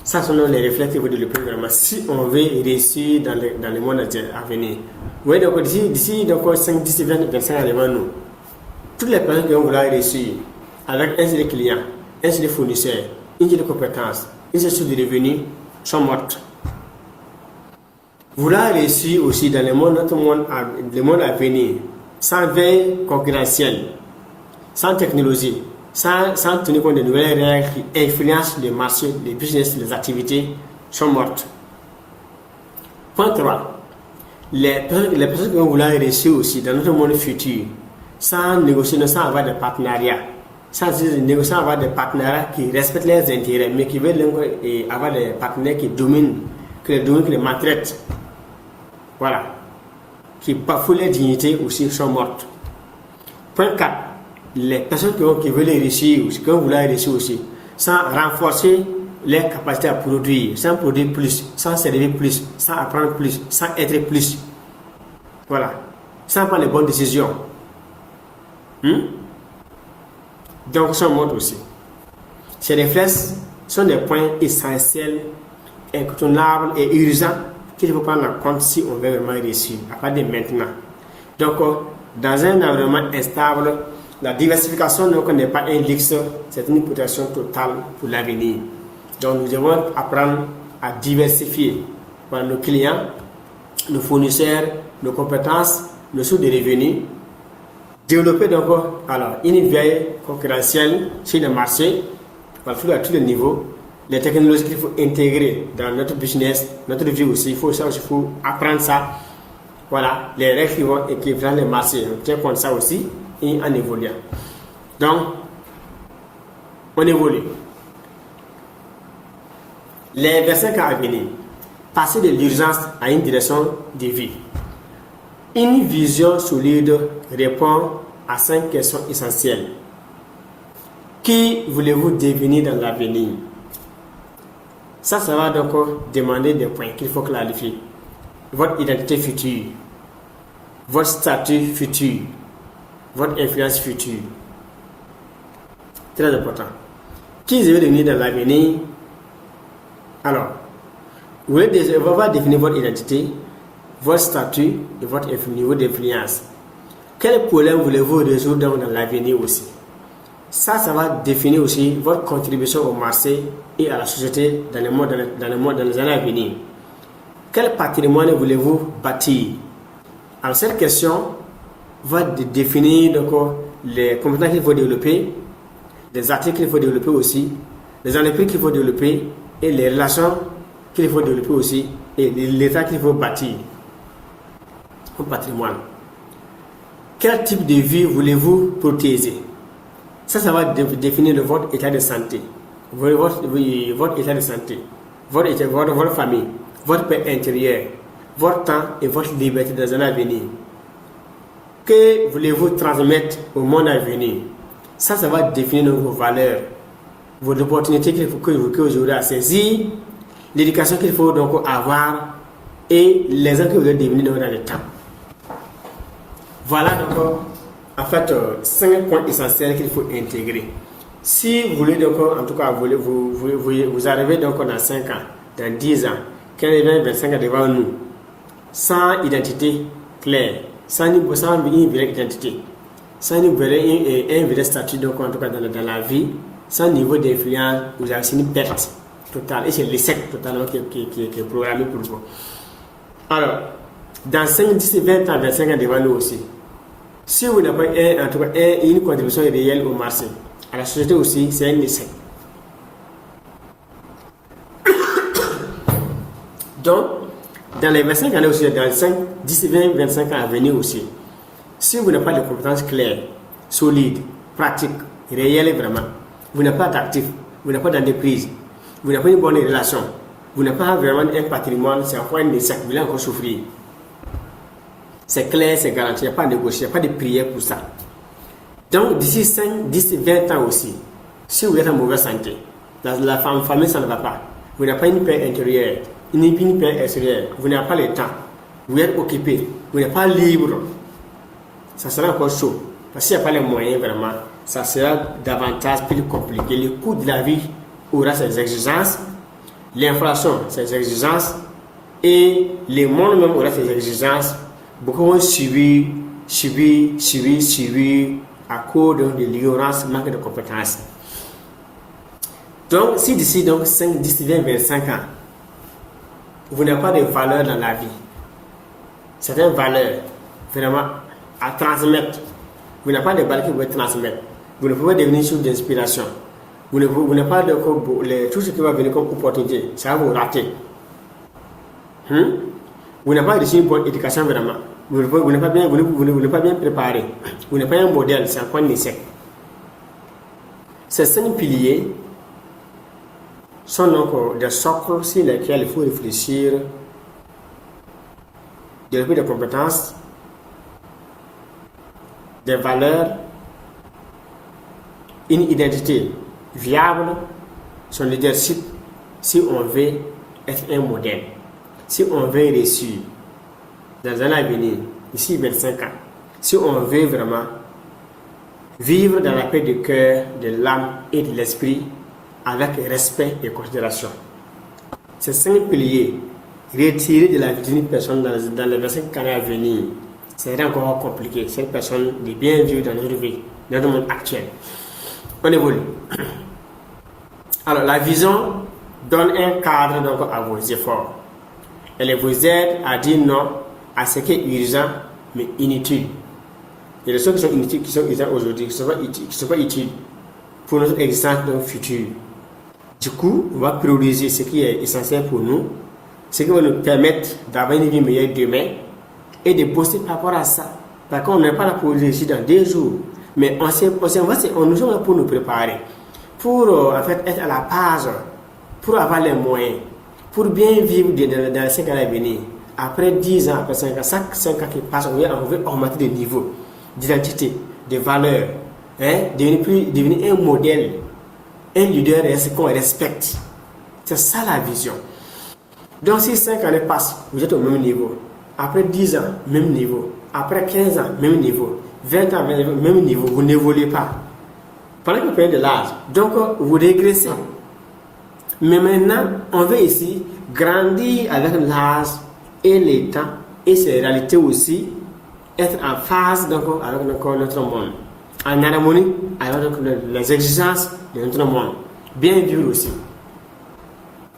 Ça sont les réflexes qu'il faut développer vraiment si on veut réussir dans le monde à venir. Oui, donc d'ici 5, 10, 20, 25 ans devant nous, toutes les personnes qui vont vouloir réussir avec un seul client, un seul fournisseur, une seule compétence, une seule source de revenus sont mortes. Vouloir réussir aussi dans le monde à venir, sans veille concurrentielle, sans technologie, sans tenir compte de nouvelles règles qui influencent le marché, les business, les activités, sont mortes. Point 3. Les personnes qui vont vouloir réussir aussi dans notre monde futur, sans négocier, sans avoir des partenariats, sans avoir des partenariats qui respectent leurs intérêts, mais qui veulent avoir des partenaires qui les maltraitent. Voilà. Qui bafouent leur dignité aussi sont mortes. Point 4. Les personnes qui veulent réussir, qui vont vouloir réussir aussi, sans renforcer leurs capacités à produire, sans produire plus, sans servir plus, sans apprendre plus, sans être plus. Voilà. Sans prendre les bonnes décisions. Donc, ça montre aussi. Ces réflexes sont des points essentiels, incontournables et urgents qu'il faut prendre en compte si on veut vraiment réussir, à partir de maintenant. Donc, dans un environnement instable, la diversification n'est pas un luxe, c'est une protection totale pour l'avenir. Donc nous devons apprendre à diversifier nos clients, nos fournisseurs, nos compétences, nos sources de revenus. Développer donc une veille concurrentielle sur le marché, à tous les niveaux. Les technologies qu'il faut intégrer dans notre business, notre vie aussi, il faut apprendre ça. Voilà, les règles qui vont équilibrer les marchés, on tient compte de ça aussi. et en évoluant. Donc, on évolue. Les 25 ans à venir, passer de l'urgence à une direction de vie. Une vision solide répond à 5 questions essentielles. Qui voulez-vous devenir dans l'avenir? Ça va donc demander des points qu'il faut clarifier. Votre identité future, votre statut futur, votre influence future. Très important. Qui veut devenir dans l'avenir? Alors, vous allez définir votre identité, votre statut et votre niveau d'influence. Quel problème voulez-vous résoudre dans l'avenir aussi? Ça va définir aussi votre contribution au marché et à la société dans les années à venir. Quel patrimoine voulez-vous bâtir? Alors cette question va définir donc les compétences qu'il faut développer, les articles qu'il faut développer aussi, les entreprises qu'il faut développer et les relations qu'il faut développer aussi et l'état qu'il faut bâtir au patrimoine. Quel type de vie voulez-vous protéger? Ça va définir votre état de santé, votre état de santé, votre famille, votre paix intérieure, votre temps et votre liberté dans les années à venir. Que voulez-vous transmettre au monde à venir? Ça va définir vos valeurs, vos opportunités que vous aurez à saisir, l'éducation qu'il faut donc avoir et les gens que vous allez devenir dans le temps. Voilà donc en fait 5 points essentiels qu'il faut intégrer. Si vous voulez donc en tout cas vous arrivez donc dans 5 ans, dans 10 ans, 15, 20, 25 ans devant nous, sans identité claire, sans une vraie identité, sans un vrai statut donc en tout cas dans la vie, sans niveau d'influence, vous avez une perte totale et c'est l'échec totalement qui est programmé pour vous. Alors, dans 5, 10, 20 ans, 25 ans devant nous aussi, si vous n'avez pas en tout cas une contribution réelle au marché, à la société aussi, c'est un échec. Donc, dans les 25 années aussi, dans les 5, 10, 20, 25 ans à venir aussi, si vous n'avez pas de compétences claires, solides, pratiques, réelles vraiment, vous n'avez pas d'actifs, vous n'avez pas d'entreprise, vous n'avez pas une bonne relation, vous n'avez pas vraiment un patrimoine, c'est encore un échec, vous allez encore souffrir. C'est clair, c'est garanti, il n'y a pas de négocier, il n'y a pas de prière pour ça. Donc, d'ici 5, 10, 20 ans aussi, si vous êtes en mauvaise santé, la famille, ça ne va pas, vous n'avez pas une paix intérieure, une paix extérieure, vous n'avez pas le temps, vous êtes occupé, vous n'êtes pas libre, ça sera encore chaud. Parce qu'il n'y a pas les moyens vraiment, ça sera davantage plus compliqué. Le coût de la vie aura ses exigences, l'inflation ses exigences, et le monde même aura ses exigences. Beaucoup vont subir à cause de l'ignorance, manque de compétences. Donc, si d'ici 5, 10, 20, 25 ans, vous n'avez pas de valeur dans la vie, certaines valeurs vraiment à transmettre, vous n'avez pas de valeurs que vous pouvez transmettre, vous ne pouvez pas devenir source d'inspiration, vous n'avez pas de tout ce qui va venir comme opportunité, ça va vous rater. Vous n'avez pas reçu une bonne éducation vraiment, vous n'êtes pas bien préparé, vous n'êtes pas un modèle, c'est encore un échec. Ces 5 piliers sont donc des socles sur lesquels il faut réfléchir, développer des compétences, des valeurs, une identité viable, son leadership, si on veut être un modèle, si on veut réussir dans un avenir, ici 25 ans, si on veut vraiment vivre dans la paix du cœur, de l'âme et de l'esprit, avec respect et considération. Ces 5 piliers retirés de la vie d'une personne dans les 25 années à venir, c'est encore compliqué. Cette personne de bien vivre dans notre vie, dans le monde actuel. On évolue. Alors, la vision donne un cadre donc à vos efforts. Elle vous aide à dire non à ce qui est urgent mais inutile. Il y a des choses qui sont inutiles, qui sont urgentes aujourd'hui, qui ne sont pas utiles pour notre existence future. Du coup, on va prioriser ce qui est essentiel pour nous, ce qui va nous permettre d'avoir une vie meilleure demain et de bosser par rapport à ça. Par contre, on n'est pas là pour réussir dans 2 jours. Mais nous sommes là pour nous préparer. Pour en fait être à la base, pour avoir les moyens, pour bien vivre dans les 5 ans à venir. Après 10 ans, après 5 ans, chaque 5 ans qui passent, on veut augmenter de niveau, d'identité, de valeur, devenir un modèle, un leader qu'on respecte. C'est ça la vision. Donc si 5 années passent, vous êtes au même niveau. Après 10 ans, même niveau. Après 15 ans, même niveau. 20 ans, même niveau. Vous n'évoluez pas. Pendant que vous prenez de l'âge, donc vous régressez. Mais maintenant, on veut ici grandir avec l'âge et les temps et ses réalités aussi, être en phase donc, avec notre monde, en harmonie avec les exigences de notre monde, bien vivre aussi,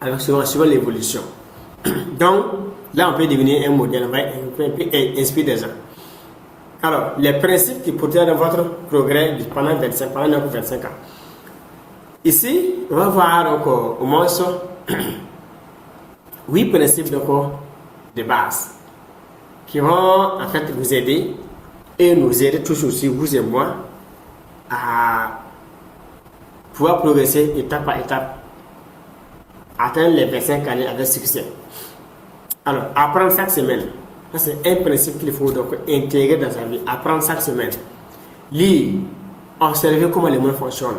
avec suivant l'évolution. Donc, là, on peut devenir un modèle, on peut inspirer des gens. Alors, les principes qui porteront votre progrès pendant 25 ans. Ici, on va voir donc, au moins 8 principes donc, de base qui vont en fait vous aider et nous aider tous aussi, vous et moi, à pouvoir progresser étape par étape, atteindre les 25 années avec succès. Alors, apprendre chaque semaine. Ça, c'est un principe qu'il faut donc intégrer dans sa vie. Apprendre chaque semaine. Lire, observer comment le monde fonctionne.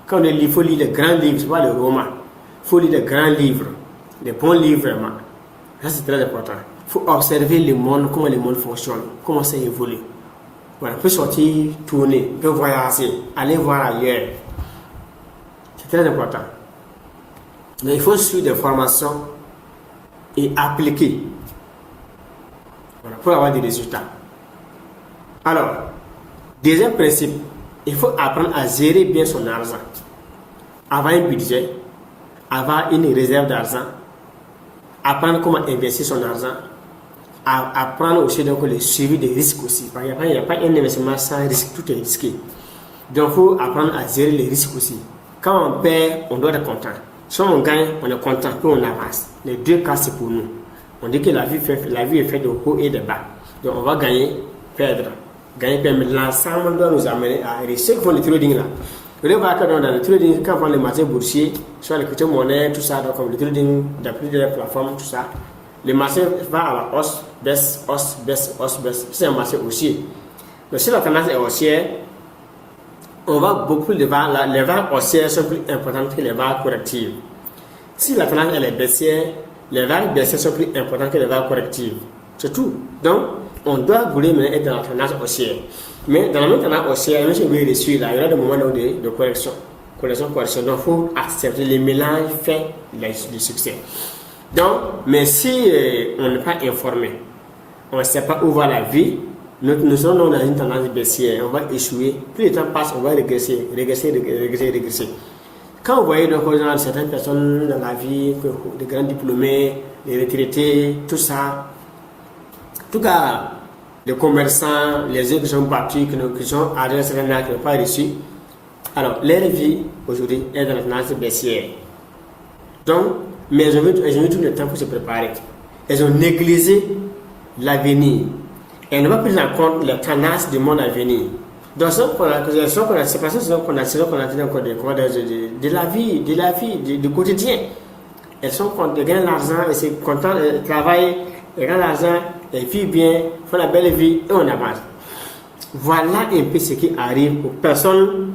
Quand on lit, il faut lire les grands livres, c'est pas les romans. Il faut lire les grands livres, les bons livres vraiment. Ça, c'est très important. Il faut observer le monde, comment le monde fonctionne, comment ça évolue. Voilà, on peut sortir, tourner, on peut voyager, aller voir ailleurs. C'est très important. Mais il faut suivre des formations et appliquer. Voilà, pour avoir des résultats. Alors, deuxième principe, il faut apprendre à gérer bien son argent. Avoir un budget, avoir une réserve d'argent, apprendre comment investir son argent, apprendre aussi donc le suivi des risques aussi. Il n'y a pas un investissement sans risque, tout est risqué. Donc il faut apprendre à gérer les risques aussi. Quand on perd, on doit être content. Si on gagne, on est content, puis on avance. Les 2 cas, c'est pour nous. On dit que la vie est faite de haut et de bas. Donc on va gagner, perdre. Gagner, perdre. Mais l'ensemble doit nous amener à réussir. Ceux qui font le trading là. Vous allez voir que dans le trading, quand on prend les marchés boursiers, soit les crypto-monnaies, tout ça, donc comme le trading d'après les plateformes, tout ça, le marché va à la hausse, baisse, hausse, baisse, hausse, baisse. C'est un marché haussier. Mais si la tendance est haussière, on va beaucoup plus devant. Les ventes haussières sont plus importantes que les ventes correctives. Si la tendance elle est baissière, les ventes baissières sont plus importantes que les ventes correctives. C'est tout. Donc, on doit vouloir maintenant être dans la tendance haussière. Mais dans la même tendance haussière, même si vous voulez les suivre, là, il y aura des moments de correction. Correction. Donc, il faut accepter les mélanges fait du succès. Donc, mais si on n'est pas informé, on ne sait pas où va la vie, nous sommes dans une tendance baissière, on va échouer. Plus le temps passe, on va régresser. Quand vous voyez donc certaines personnes dans la vie, de grands diplômés, les retraités, tout ça, en tout cas, les commerçants, les autres qui sont partis, qui sont arrivés à certains âges, qui n'ont pas réussi, alors leur vie aujourd'hui est dans la tendance baissière. Donc, mais elles ont eu tout le temps pour se préparer. Elles ont négligé l'avenir. Elles n'ont pas pris en compte les tendances du monde à venir. Donc, c'est pas ça qu'on a de la vie, du quotidien. Elles sont contentes, elles gagnent l'argent, elles sont contentes, elles travaillent, elles gagnent l'argent, elles vivent bien, font la belle vie et on avance. Voilà un peu ce qui arrive aux personnes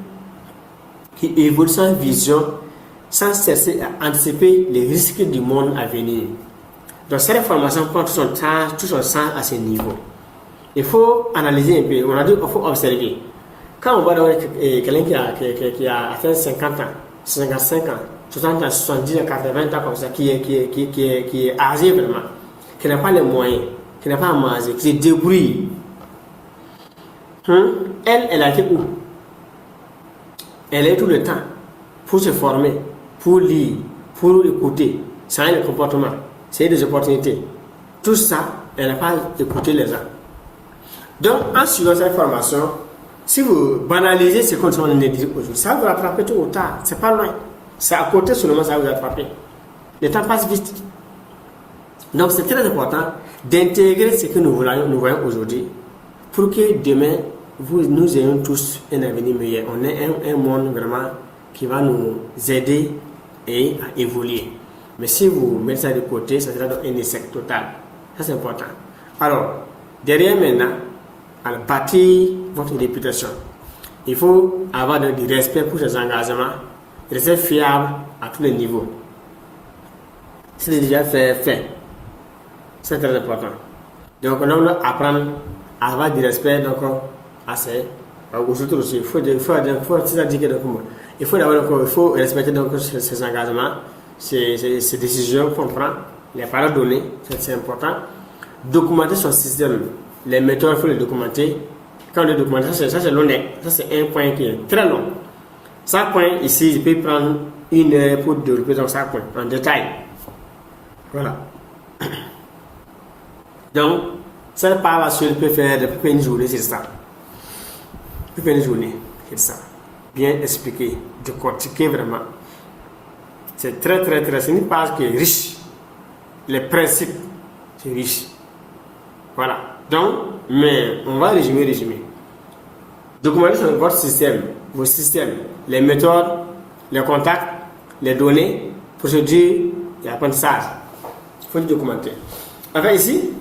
qui évoluent sans vision, sans cesser à anticiper les risques du monde à venir. Donc, cette formation prend tout son sens à ce niveau. Il faut analyser un peu, on a dit qu'il faut observer. Quand on voit quelqu'un qui a atteint 50 ans, 55 ans, 60 ans, 70 ans, 80 ans comme ça, qui est âgé vraiment, qui n'a pas les moyens, qui n'a pas à manger, qui se débrouille. Elle a été où? Elle est tout le temps pour se former, pour lire, pour écouter, changer le comportement, c'est des opportunités. Tout ça, elle n'a pas écouté les gens. Donc, en suivant cette formation, si vous banalisez ce qu'on est dit aujourd'hui, ça va vous rattraper tôt ou tard. C'est pas loin. C'est à côté seulement, ça va vous rattraper. Le temps passe vite. Donc, c'est très important d'intégrer ce que nous voyons aujourd'hui pour que demain, nous ayons tous un avenir meilleur. On ait un monde vraiment qui va nous aider et à évoluer. Mais si vous mettez ça de côté, ça sera donc un échec total. Ça, c'est important. Alors, derrière maintenant, à bâtir votre réputation, il faut avoir du respect pour ses engagements, rester fiable à tous les niveaux. Si c'est déjà fait. C'est très important. Donc, on doit apprendre à avoir du respect donc, aux autres aussi. Il faut respecter donc, ses engagements, ses décisions qu'on prend, les paroles données, c'est important. Documenter son système, les méthodes, il faut les documenter. Quand on les documente, ça c'est long. Ça c'est un point qui est très long. Chaque point ici, je peux prendre 1 heure pour développer donc chaque point en détail. Voilà. Donc, ça par la suite, peut faire une journée, c'est ça. Peut faire une journée, c'est ça. Bien expliquer, décortiquer vraiment. C'est très, très, très. C'est une page qui est riche. Les principes, c'est riche. Voilà. Donc, mais on va résumer. Documenter sur votre système, vos systèmes, les méthodes, les contacts, les données, procédures et apprentissage. Il faut le documenter. Enfin, ici,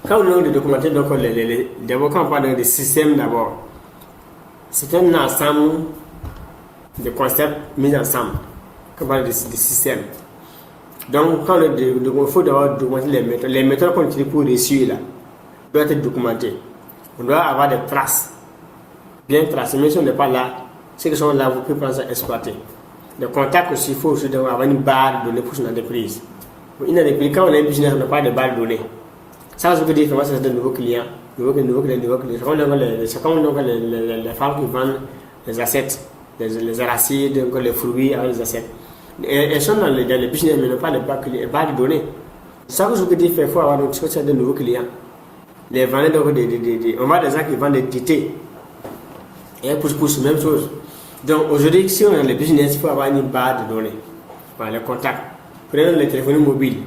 quand on a documenter, donc, d'abord, quand on parle de système, d'abord, c'est un ensemble de concepts mis ensemble. Quand on parle de système. Donc, quand il faut d'abord documenter les méthodes. Les méthodes qu'on utilise pour réussir, là, doivent être documentées. On doit avoir des traces, bien tracées. Même si on n'est pas là, ceux qui sont là, vous pouvez penser à exploiter. Les contacts aussi, il faut aussi avoir une barre de données pour une entreprise. Quand on a un business, on n'a pas de barre de données. Ça, je veux dire, c'est de nouveaux clients. C'est comme les femmes qui vendent les assiettes, les arachides, les fruits avec les assiettes. Elles sont dans les business, mais n'ont pas de barre de données. Ça que je veux dire, il faut avoir de nouveaux clients. Les vendeurs, donc, on voit des gens qui vendent des tités. Et pousse, même chose. Donc aujourd'hui, si on a les business, il faut avoir une barre de données. Voilà, les contacts. Prenez les téléphones mobiles.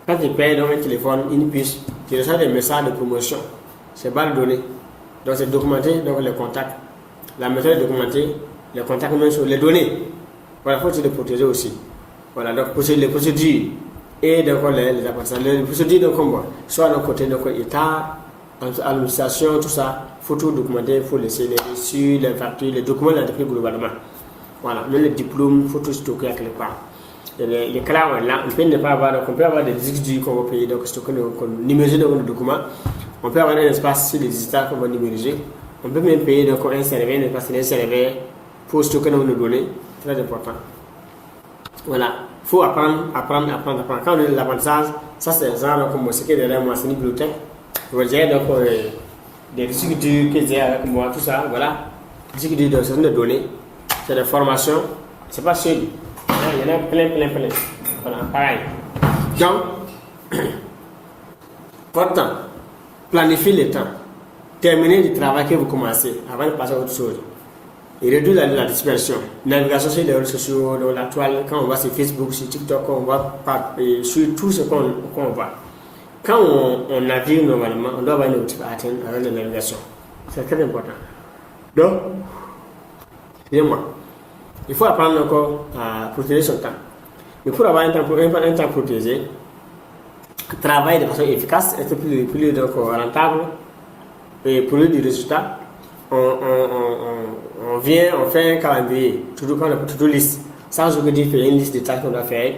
Quand tu payes dans un téléphone, une puce, tu reçois des messages de promotion. C'est barre de données. Donc c'est documenté, donc les contacts. La méthode est documentée, les contacts, même sur les données. Voilà, il faut se les protéger aussi. Voilà, donc les procédures et donc les apprentissages. Les procédures, donc, soit d'un côté, donc, État, administration, tout ça, il faut tout documenter, il faut laisser les reçus, les factures, les documents de l'entreprise globalement. Voilà, même les diplômes, il faut tout stocker à quelque part. Les cas là, on peut ne pas avoir, donc on peut avoir des disques qu'on va payer, donc stocker, numériser nos documents. On peut avoir un espace sur les digitales qu'on va numériser. On peut même payer donc un serveur, un espace un serveur pour stocker nos données. Très important. Voilà, il faut apprendre. Quand on a l'apprentissage, ça c'est genre comme ce qui est derrière moi, c'est une bibliothèque. Je vais dire donc des disques durs que j'ai avec moi, tout ça, voilà. Disques durs, donc, ce sont des données, c'est des formations, c'est pas seul. Il y en a plein. Voilà, pareil. Donc, votre temps, planifiez le temps, terminez le travail que vous commencez avant de passer à autre chose. Et réduire la dispersion. Navigation sur les réseaux sociaux, dans la toile, quand on va sur Facebook, sur TikTok, on va sur tout ce qu'on voit. Quand on navigue normalement, on doit avoir une objectif à atteindre avec la navigation. C'est très important. Donc, excusez-moi, il faut apprendre encore à protéger son temps. Mais pour avoir un temps protégé, travailler de façon efficace, être plus donc, rentable et produire du résultat, on fait un calendrier, toujours quand on a to-do list. Ça, je veux dire, faire une liste de tâches qu'on doit faire.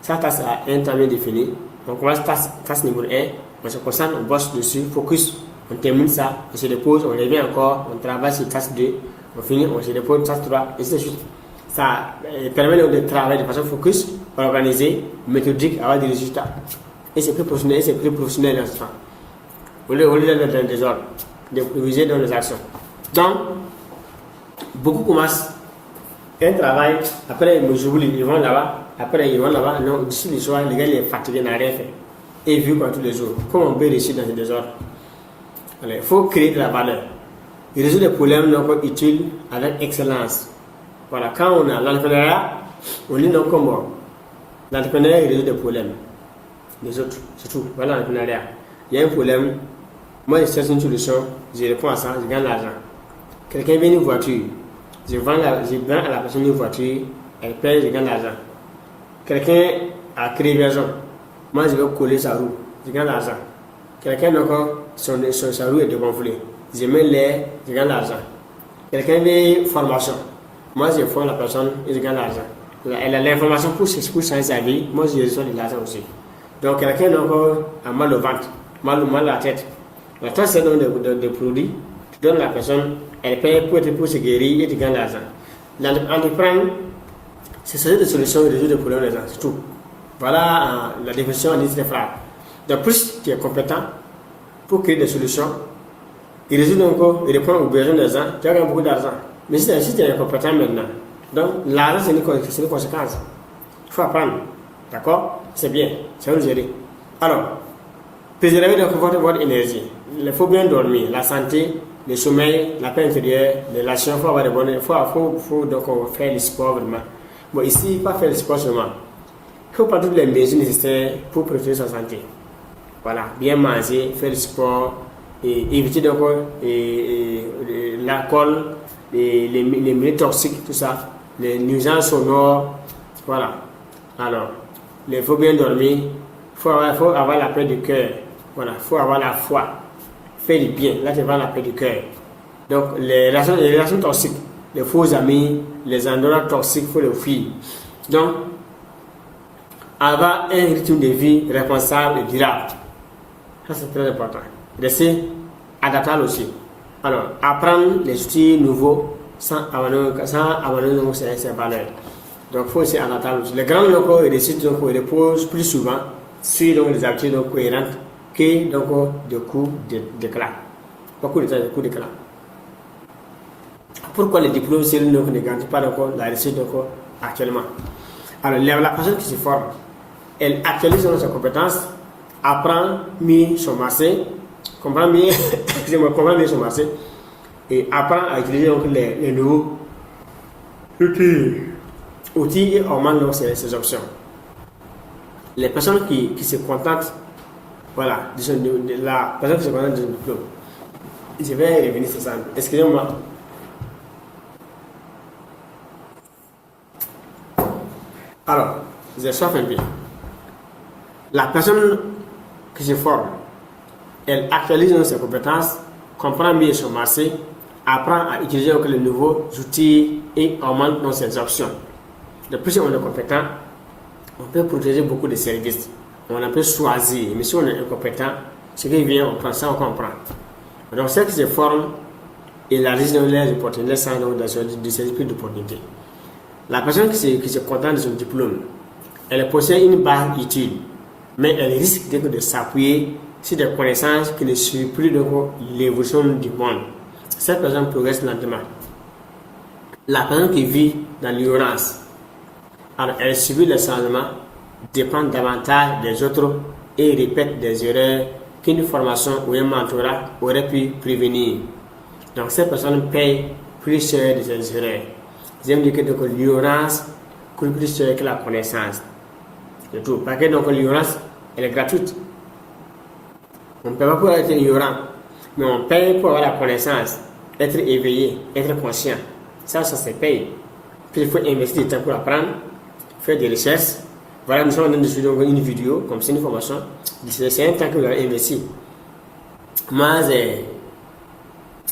Ça, tâche à un temps bien défini. On commence tâche numéro 1, on se concentre, on bosse dessus, focus, on termine ça, on se dépose, on revient encore, on travaille sur tâche 2, on finit, on se dépose, tâche 3, et ainsi de suite. Ça permet de travailler de façon focus, organisée, méthodique, avoir des résultats. Et c'est plus professionnel dans ce temps. Au lieu d'être dans le désordre, d'improviser dans les actions. Donc, beaucoup commencent un travail, après ils vont là-bas, non, d'ici le soir, les gars, ils sont fatigués, n'ont rien fait. Et vu comme tous les jours, comment on peut réussir dans ce désordre? Il faut créer de la valeur. Il résout des problèmes non utiles avec excellence. Voilà, quand on a l'entrepreneuriat, on dit non comme moi. L'entrepreneuriat, il résout des problèmes. Les autres, c'est tout. Voilà l'entrepreneuriat. Il y a un problème, Moi, je cherche une solution, je réponds à ça, je gagne l'argent. Quelqu'un vient une voiture, je vends à la personne une voiture, elle paye, je gagne l'argent. Quelqu'un a créé maison, moi je vais coller sa roue, je gagne l'argent. Quelqu'un encore, sa roue est dégonflée, je mets l'air, je gagne l'argent. Quelqu'un veut formation, moi je forme la personne et je gagne l'argent. Elle a l'information pour changer sa vie, moi je reçois de l'argent aussi. Donc quelqu'un encore a mal au ventre, mal à la tête. La toi c'est donc des produits, tu donnes à la personne, elle paye pour se guérir et tu gagnes l'argent. L'entreprendre, c'est ce genre de solution et résoudre des problèmes des gens, c'est tout. Voilà la définition en des phrases. Donc plus tu es compétent pour créer des solutions, et résoudre encore, et répondre aux besoins des gens, tu vas gagner beaucoup d'argent. Mais si tu es incompétent maintenant, donc l'argent c'est une conséquence. Il faut apprendre. D'accord? C'est bien, ça va nous aider. Alors, préserver donc votre énergie. Il faut bien dormir, la santé, le sommeil, la paix intérieure, les relations, il faut avoir des bonnes. Il faut donc faire le sport vraiment. Bon, ici, pas faire le sport seulement. Il faut prendre toutes les mesures nécessaires pour protéger sa santé. Voilà, bien manger, faire le sport, et éviter donc l'alcool, les milieux toxiques, tout ça, les nuisances sonores. Voilà. Alors, il faut bien dormir, il faut avoir la paix du cœur. Voilà, il faut avoir la foi, faire du bien. Là, tu vas la paix du cœur. Donc, les relations toxiques, les faux amis, les endroits toxiques, il faut les fuir. Donc, avoir un rythme de vie responsable et durable. Ça, c'est très important. Rester adaptable aussi. Alors, apprendre les outils nouveaux sans abandonner ses valeurs. Donc, il faut aussi adaptable aussi. Les grands locaux réussissent donc ils reposent plus souvent sur les habitudes cohérentes que donc de coups d'éclat. Beaucoup de coups d'éclat. Pourquoi les diplômes ne garantissent pas la réussite actuellement? Alors, la personne qui se forme, elle actualise ses compétences, apprend mieux son marché, comprend mieux son marché et apprend à utiliser donc les nouveaux outils et augmente donc ses options. Les personnes qui se contentent, voilà, de la personne qui se contente de son diplôme, je vais revenir sur ça. Excusez-moi. Alors, je soif un peu. La personne qui se forme, elle actualise ses compétences, comprend mieux son marché, apprend à utiliser les nouveaux outils et augmente donc ses options. De plus on est compétent, on peut protéger beaucoup de services. On peut choisir, mais si on est incompétent, ce qui vient, on prend ça, on comprend. Donc, ceux qui se forment élargissent les opportunités sans donc de ces esprits d'opportunité. La personne qui se contente de son diplôme, elle possède une base utile, mais elle risque de s'appuyer sur des connaissances qui ne suivent plus l'évolution du monde. Cette personne progresse lentement. La personne qui vit dans l'ignorance, alors elle subit les changements, dépend davantage des autres et répète des erreurs qu'une formation ou un mentorat aurait pu prévenir. Donc cette personne paye plus cher de ses erreurs. J'aime dire que l'ignorance coûte plus cher que la connaissance. C'est tout. Parce que donc l'ignorance, elle est gratuite. On ne paye pas pour être ignorant, mais on paye pour avoir la connaissance, être éveillé, être conscient. Ça se paye. Puis il faut investir du temps pour apprendre, faire des recherches. Voilà, nous sommes en train de suivre une vidéo, comme c'est une formation. C'est un temps que vous avez investi. Moi, j'ai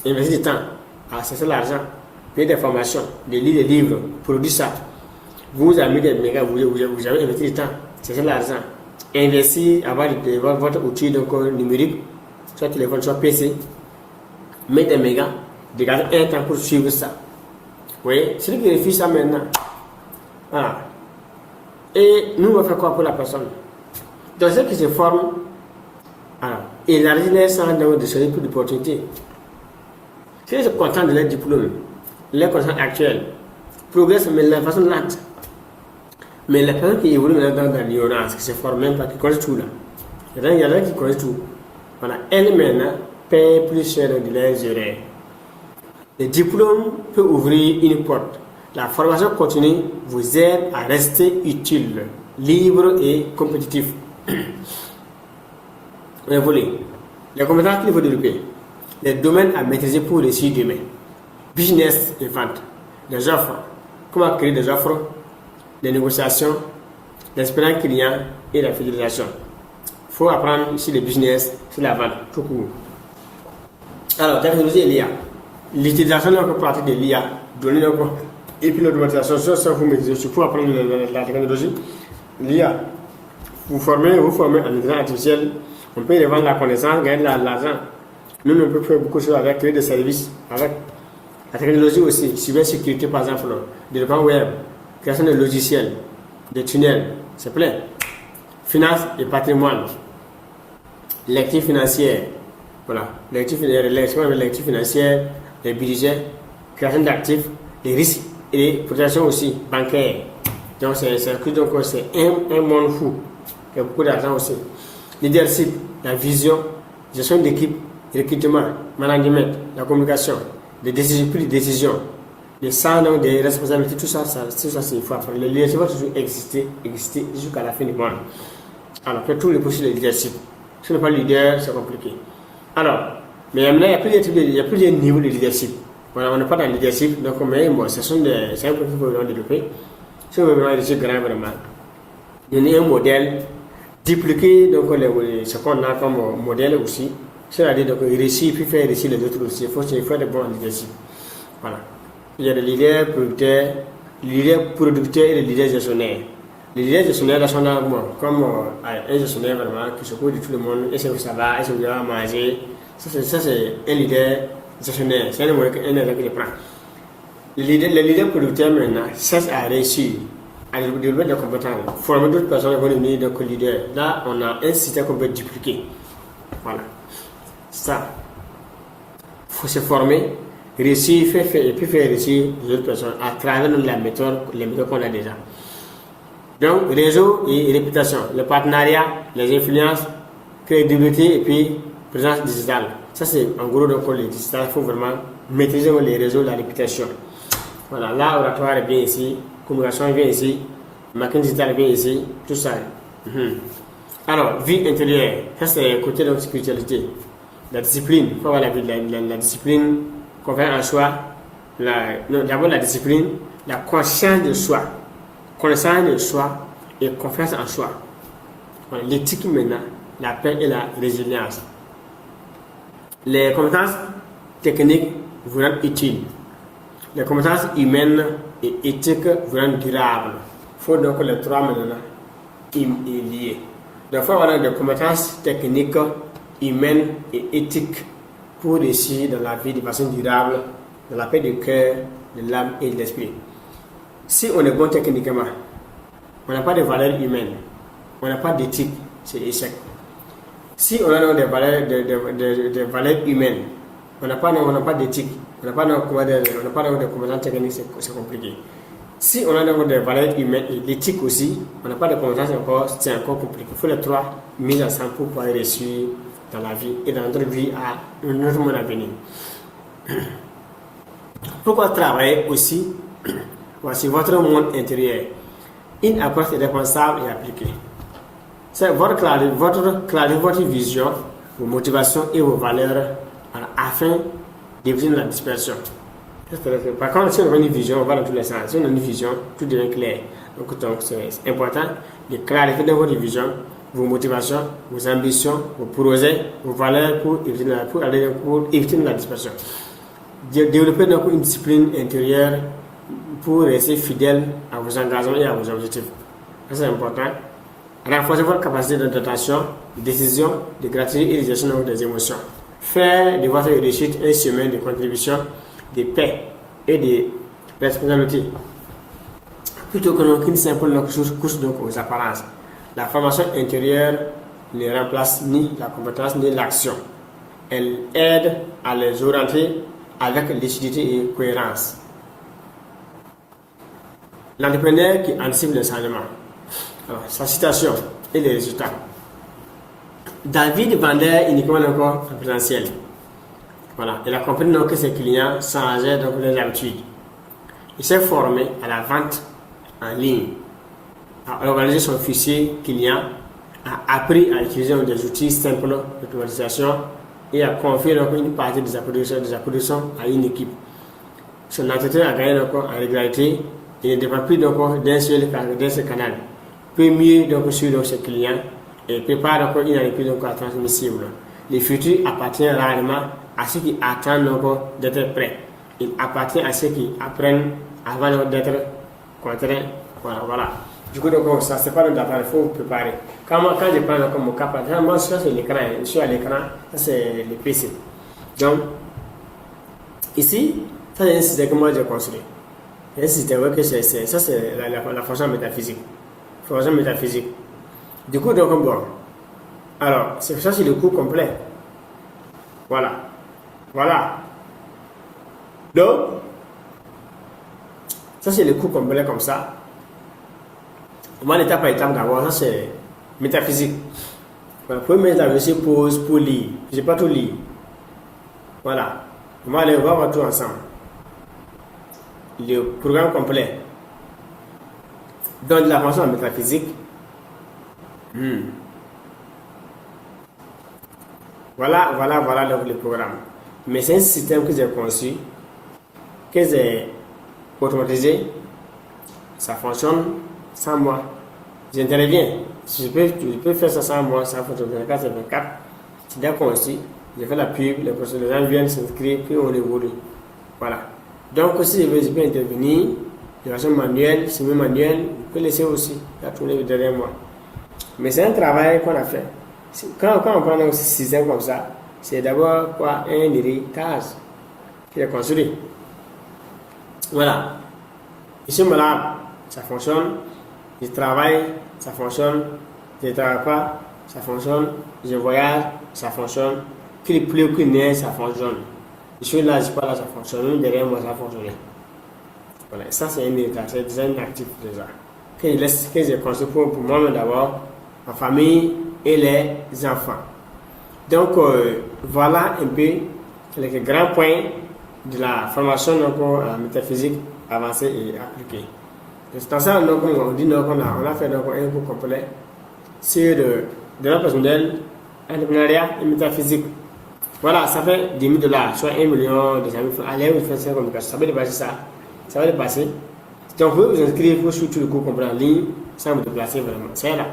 investi du temps à chercher l'argent, payer des formations, de lire des livres, produire ça. Vous avez mis des mégas, vous avez investi du temps, chercher l'argent. Investir, avoir votre outil donc, numérique, soit téléphone, soit PC, mettre des mégas, dégager un temps pour suivre ça. Vous voyez, c'est lui qui refuse ça maintenant. Voilà. Et nous, on va faire quoi pour la personne? Donc, ceux qui se forment, élargir les centres de services pour d'opportunités. Si ils sont contents de leur diplôme, leur connaissance actuelle, progressent, mais de façon lente. Mais les personnes qui évoluent maintenant dans l'ignorance, qui se forment même pas, qui connaissent tout là, il y en a qui connaissent tout. Voilà, elles maintenant paient plus cher de leurs erreurs. Le diplôme peut ouvrir une porte. La formation continue vous aide à rester utile, libre et compétitif. Évoluer. Les compétences qu'il faut développer. Les domaines à maîtriser pour réussir demain. Business et vente. Les offres. Comment créer des offres. Les négociations. L'expérience client et la fidélisation. Il faut apprendre sur le business, sur la vente, tout court. Alors, technologie et l'IA. L'utilisation de pratique de l'IA, donner et puis l'automatisation, ça vous maîtrisez. Il faut apprendre la technologie. L'IA. Vous formez en intelligence artificielle. On peut y revendre la connaissance, gagner de l'argent. Nous, on peut faire beaucoup de choses avec, créer des services, avec la technologie aussi, cybersécurité par exemple, développement web, création de logiciels, des tunnels, c'est plein. Finance et patrimoine, lecture financière, voilà, lecture financière, les budgets, création d'actifs, les risques et protection aussi bancaire. Donc c'est un monde fou, il y a beaucoup d'argent aussi. Leadership, la vision, gestion d'équipe, recrutement, management, la communication, les décisions, les sens des responsabilités, tout ça, c'est il faut apprendre. Le leadership va toujours exister jusqu'à la fin du monde. Alors, que tous les possibles de leadership. Si on n'est pas leader, c'est compliqué. Alors, mais il y a plusieurs niveaux de leadership. Voilà, on n'est pas dans le leadership, donc c'est un peu qu'il faut vraiment développer. Si on veut vraiment réussir grand, vraiment, donner un modèle, dupliquer donc, ce qu'on a comme modèle aussi, c'est-à-dire donc, réussir, puis faire réussir les autres aussi. Il faut faire de bons leadership. Voilà. Il y a des leaders producteurs et des leaders gestionnaires. Les leaders gestionnaires sont là, comme un gestionnaire vraiment qui s'occupe de tout le monde, est-ce que ça va, est-ce que vous allez manger. Ça c'est un leader gestionnaire, c'est un modèle que je prends. Les leaders producteurs maintenant cherchent à réussir, à développer des compétences, former d'autres personnes qui vont devenir des leaders. Là, on a un système qu'on peut dupliquer. Voilà. Ça, il faut se former, réussir, faire et puis faire réussir les autres personnes à travers les méthodes qu'on a déjà. Donc, réseau et réputation, le partenariat, les influences, crédibilité et puis présence digitale. Ça, c'est en gros donc les digital. Il faut vraiment maîtriser les réseaux, la réputation. Voilà, là, oratoire est bien ici, communication est bien ici, marketing digital est bien ici, tout ça. Alors, vie intérieure, ça c'est le côté de la spiritualité. La discipline, il faut avoir la discipline, confiance en soi. D'abord la discipline, la conscience de soi. Connaissance de soi et confiance en soi. Voilà, l'éthique maintenant, la paix et la résilience. Les compétences techniques vous rendent utiles. Les compétences humaines et éthiques vous rendent durables. Il faut donc les trois maintenant liés. Donc il faut avoir des compétences techniques, humaines et éthiques pour réussir dans la vie de façon durable, dans la paix du cœur, de l'âme et de l'esprit. Si on est bon techniquement, on n'a pas de valeurs humaines, on n'a pas d'éthique, c'est échec. Si on a des valeurs humaines, on n'a pas d'éthique, on n'a pas de compétences techniques, c'est compliqué. Si on a des valeurs humaines et l'éthique aussi, on n'a pas de compétences c'est encore compliqué. Il faut les trois mis ensemble pour pouvoir réussir dans la vie et dans notre vie à notre monde à venir. Pourquoi travailler aussi? Voici votre monde intérieur. Une approche responsable et appliquée. C'est votre vision, vos motivations et vos valeurs afin d'éviter la dispersion. Par contre, si on a une vision, on va dans tous les sens. Si on a une vision, tout devient clair. Donc c'est important de clarifier dans votre vision vos motivations, vos ambitions, vos projets, vos valeurs pour éviter la dispersion. Développer donc une discipline intérieure pour rester fidèle à vos engagements et à vos objectifs. Ça, c'est important. Renforcer votre capacité d'adaptation, de décision, de gratitude et de gestion des émotions. Faire de votre réussite un chemin de contribution, de paix et de responsabilité. Plutôt que qu'une simple course aux apparences. La formation intérieure ne remplace ni la compétence ni l'action. Elle aide à les orienter avec lucidité et cohérence. L'entrepreneur qui anticipe le changement. Alors, sa citation et les résultats. David vendait uniquement encore en présentiel. Voilà. Il a compris donc que ses clients changeaient donc leurs habitudes. Il s'est formé à la vente en ligne, a organisé son fichier client, a appris à utiliser des outils simples d'automatisation et a confié donc une partie de sa production à une équipe. Son entretien a gagné donc en régularité. Il ne dépend plus donc d'un seul canal. Peut mieux donc suivre ses clients et prépare donc une réponse donc transmissible. Le futur appartient rarement à ceux qui attendent donc d'être prêts. Il appartient à ceux qui apprennent avant donc d'être contraints. Voilà. Du coup, donc, ça, c'est pas le data, il faut préparer. Quand je prends donc mon cas, par exemple, moi, ça, c'est l'écran. Je suis à l'écran, ça, c'est le PC. Donc, ici, ça, c'est un système que moi, j'ai construit. Un système que ça, c'est la fonction métaphysique. Fonction métaphysique. Du coup, donc, bon. Alors, ça, c'est le cours complet. Voilà. Donc, ça, c'est le cours complet comme ça. Moi, l'étape par étape d'abord, ça c'est métaphysique. Voilà, pour mettre la version pause pour lire. Je n'ai pas tout lire. Voilà. On va voir tout ensemble. Le programme complet. Donc, la fonction métaphysique. Voilà donc le programme. Mais c'est un système que j'ai conçu, que j'ai automatisé. Ça fonctionne sans moi. J'interviens. Je peux faire ça sans moi, sans photo 24 sur 24. C'est déjà conçu. J'ai fait la pub, les gens viennent s'inscrire, puis on évolue. Voilà. Donc, si je peux intervenir de façon manuelle, semi-manuelle, je peux laisser aussi la tourner derrière moi. Mais c'est un travail qu'on a fait. Quand on prend un système comme ça, c'est d'abord un héritage qui est construit. Voilà. Ici, là, ça fonctionne. Je travaille, ça fonctionne. Je ne travaille pas, ça fonctionne. Je voyage, ça fonctionne. Qu'il pleut, qu'il neige, ça fonctionne. Je suis là, je suis pas là, ça fonctionne. Même derrière moi, ça fonctionne. Voilà. Ça, c'est un héritage, c'est déjà un actif déjà. Que j'ai construit pour moi-même d'abord, ma famille et les enfants. Donc, voilà un peu les grands points de la formation en métaphysique avancée et appliquée. Dans ça, donc, on dit qu'on a fait donc, un cours complet sur le développement personnel, entrepreneuriat et métaphysique. Voilà, ça fait 10 000 $, soit 1 million, 200 000 francs. Allez, vous faites ça comme ça va dépasser ça. Ça va dépasser. Donc, vous vous inscrivez, vous suivez tout le cours complet en ligne, sans vous déplacer vraiment. C'est là.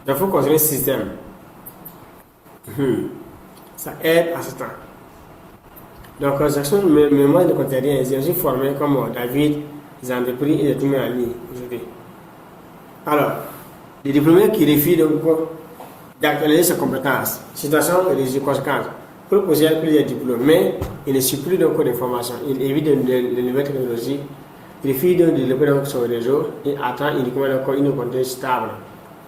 Donc, il faut construire un système. Ça aide à ce temps. Donc, section mémoire de contenu, j'ai aussi formé comme David, les entreprises et les tout mis en ligne aujourd'hui. Alors, les diplômés qui refusent donc d'actualiser ses compétences, situation et conséquences, pour poser plusieurs diplômes, mais il ne suit plus donc d'informations, il évite de nouvelles technologies, il refuse de développer donc son réseau et attend uniquement une contenu stable.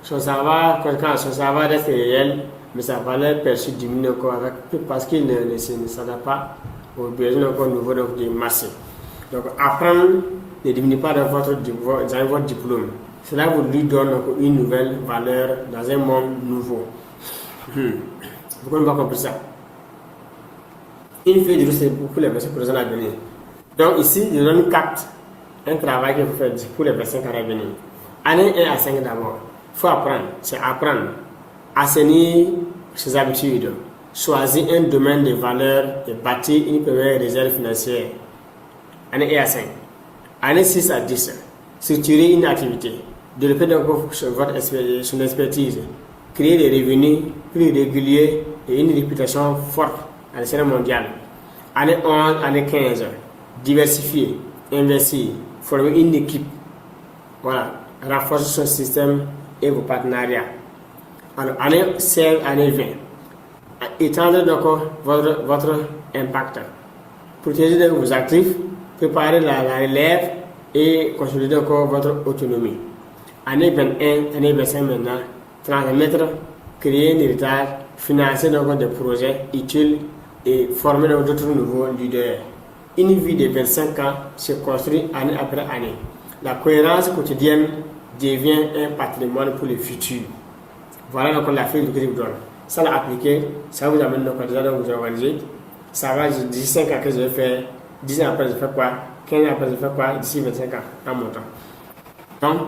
Son savoir reste réel, mais sa valeur perçue diminue encore parce qu'il ne s'adapte pas aux besoins nouveaux du marché. Donc, apprendre ne diminue pas dans votre diplôme. Cela vous lui donne une nouvelle valeur dans un monde nouveau. Pourquoi on ne va pas comprendre ça? Une feuille de route, c'est pour les personnes pour les années à venir. Donc, ici, je donne 4. Un travail qu'il faut faire pour les personnes qui vont venir. Année 1 à 5 d'abord. Il faut apprendre. C'est apprendre. Assainir ses habitudes. Choisir un domaine de valeur et bâtir une première réserve financière. Année 1 à 5. Année 6 à 10. Structurer une activité. Développer donc son expertise. Créer des revenus plus réguliers et une réputation forte à l'échelle mondiale. Année 11, année 15. Diversifier. Investir. Former une équipe. Voilà. Renforcer son système et vos partenariats. Alors, année 16, année 20. Étendre donc votre impact. Protéger vos actifs. Préparer la relève et consolider encore votre autonomie. Année 21, année 25 maintenant. Transmettre, créer un héritage, financer donc des projets utiles et former d'autres nouveaux leaders. Une vie de 25 ans se construit année après année. La cohérence quotidienne devient un patrimoine pour le futur. Voilà donc la feuille que je vous donne. Ça l'a appliqué, ça vous amène donc déjà donc vous organisez. Ça va, d'ici 5 ans que je vais faire, 10 ans après je fais quoi, 15 ans après je fais quoi, d'ici 25 ans en montant. Donc,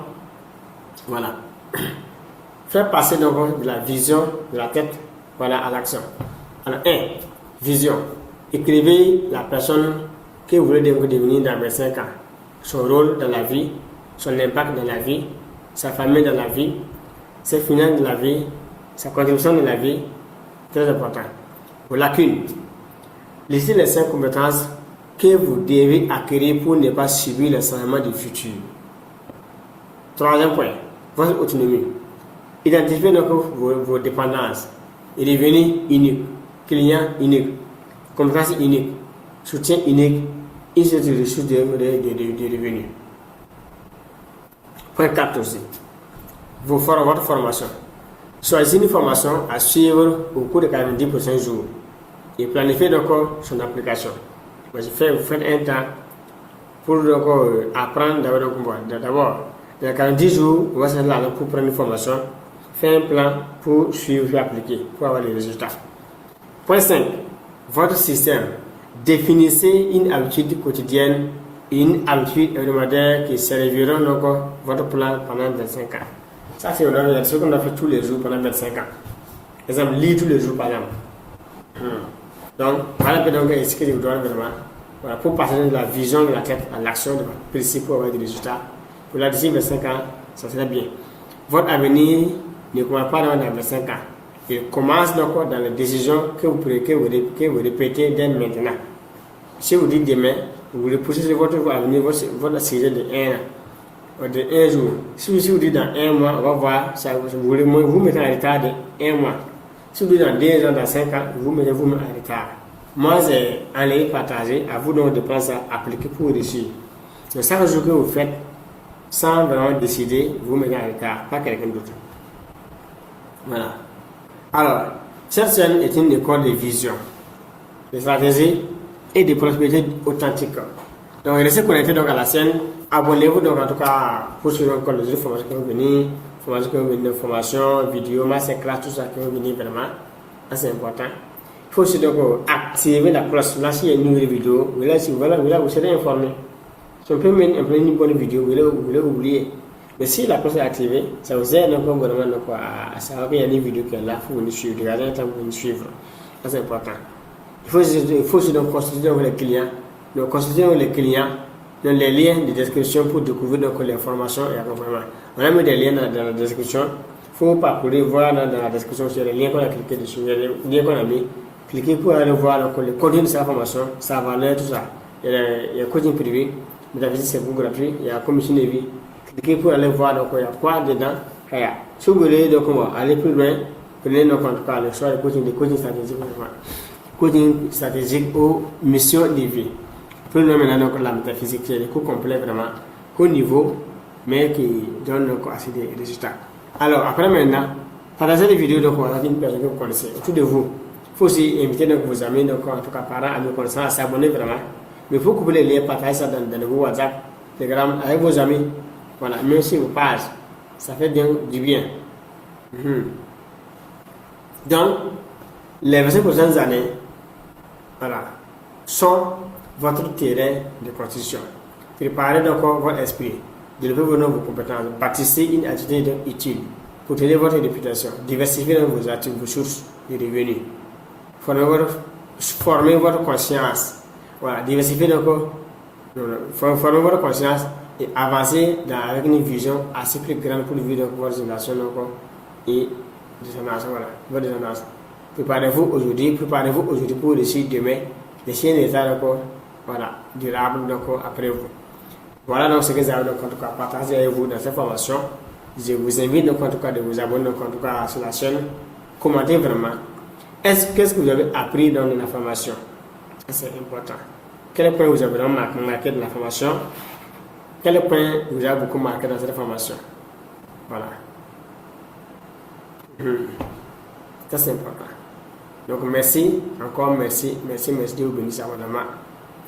voilà. Faire passer donc de la vision de la tête, voilà, à l'action. Alors, Vision. Écrivez la personne que vous voulez devenir dans 25 ans. Son rôle dans la vie, son impact dans la vie, sa famille dans la vie, ses finances dans la vie, sa contribution dans la vie. Très important. Vos lacunes. Listez les 5 compétences que vous devez acquérir pour ne pas subir les changements du futur. Troisième point, votre autonomie. Identifiez donc vos dépendances et devenez unique, client unique, compétence unique, soutien unique, et c'est une ressource de revenus. Point 4 aussi, votre formation. Choisissez une formation à suivre au cours de 90 prochains jours et planifiez donc son application. Vous faites un temps pour apprendre d'abord. Dans 40 jours, on va se là pour prendre une formation, faire un plan pour suivre et appliquer, pour avoir les résultats. Point 5. Votre système. Définissez une habitude quotidienne et une habitude hebdomadaire qui serviront donc votre plan pendant 25 ans. Ça, c'est ce qu'on a fait tous les jours pendant 25 ans. Par exemple, lire tous les jours, par exemple. Donc, voilà ce que je vous donne vraiment. Voilà, pour passer de la vision de la tête à l'action, de précis pour avoir des résultats. Pour la d'ici 25 ans, ça serait bien. Votre avenir ne commence pas dans 25 ans. Il commence donc dans les décisions que vous répétez dès maintenant. Si vous dites demain, vous repoussez votre avenir, votre sujet de 1 an, de 1 jour. Si vous dites dans 1 mois, on va voir, ça, vous mettez en retard de 1 mois. Si vous dites dans 2 ans, dans 5 ans, vous mettez vous-même en retard. Moi, c'est en les partager, à vous donc de penser à appliquer pour réussir. Donc, chaque jour que vous faites, sans vraiment décider, vous mettez en retard, pas quelqu'un d'autre. Voilà. Alors, cette chaîne est une école de vision, de stratégie et de prospérité authentique. Donc, restez connectés donc à la chaîne. Abonnez-vous donc en tout cas pour suivre encore les autres formations qui vont venir, formations, vidéos, masterclass, tout ça qui vont venir vraiment. Ça, c'est important. Il faut aussi donc activer la cloche. Là, s'il y a une nouvelle vidéo, vous serez informé. Si on peut mettre une bonne vidéo, vous allez oublier. Mais si la cloche est activée, ça vous aide donc vraiment à savoir qu'il y a une vidéo qui est là, il faut venir suivre. Regardez le temps pour venir suivre. Ça, c'est important. Il faut aussi donc consulter les clients. Donc, consulter les clients dans les liens de description pour découvrir donc les formations et accompagnement. On a mis des liens dans la description. Il faut parcourir, voir dans la description sur les liens qu'on a cliqué dessus, les liens qu'on a mis. Cliquez pour aller voir donc, le contenu de sa formation, sa valeur, tout ça. Il y a coaching privé, métaphysique c'est pour gratuit, il y a commission de vie. Cliquez pour aller voir donc il y a quoi dedans. Si vous voulez donc aller plus loin, prenez donc en tout cas le choix de coaching stratégique, coaching stratégique aux missions de vie. Plus loin maintenant donc la métaphysique, c'est des cours complets vraiment qu'au niveau, mais qui donne donc assez de résultats. Alors après maintenant, partagez les vidéos donc avec une personne que vous connaissez autour de vous. Il faut aussi inviter donc vos amis, donc en tout cas parents, amis, connaissants à s'abonner vraiment. Mais il faut couper les liens, partager ça dans vos WhatsApp, Telegram, avec vos amis. Voilà, même si vos pages, ça fait du bien. Donc, les 25 prochaines années, voilà, sont votre terrain de construction. Préparez donc votre esprit, développez vos compétences, bâtissez une attitude utile, protégez votre réputation, diversifiez vos actifs, vos sources de revenus. Formez votre conscience. Voilà, diversifiez donc, formez votre conscience et avancez avec une vision assez plus grande pour vivre votre génération et descendance. Voilà, votre descendance. Préparez-vous aujourd'hui pour réussir demain. Laissez un état voilà, durable donc après vous. Voilà donc ce que j'avais donc en tout cas partagé avec vous dans cette formation. Je vous invite donc en tout cas de vous abonner donc en tout cas sur la chaîne. Commentez vraiment. Qu'est-ce que vous avez appris dans la formation? C'est important. Quel point vous avez vraiment marqué dans la formation? Quel point vous avez beaucoup marqué dans cette formation? Voilà. Ça c'est important. Donc merci, encore merci de vous bénir abondamment.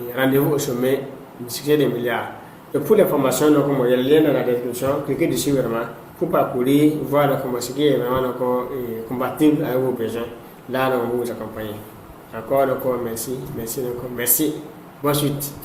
Et rendez-vous au sommet du succès des milliards. Et pour les formations, donc, il y a le lien dans la description. Cliquez dessus vraiment pour parcourir, voir ce qui est vraiment compatible avec vos besoins. Là, on va vous accompagner. Encore, merci. Bonne suite.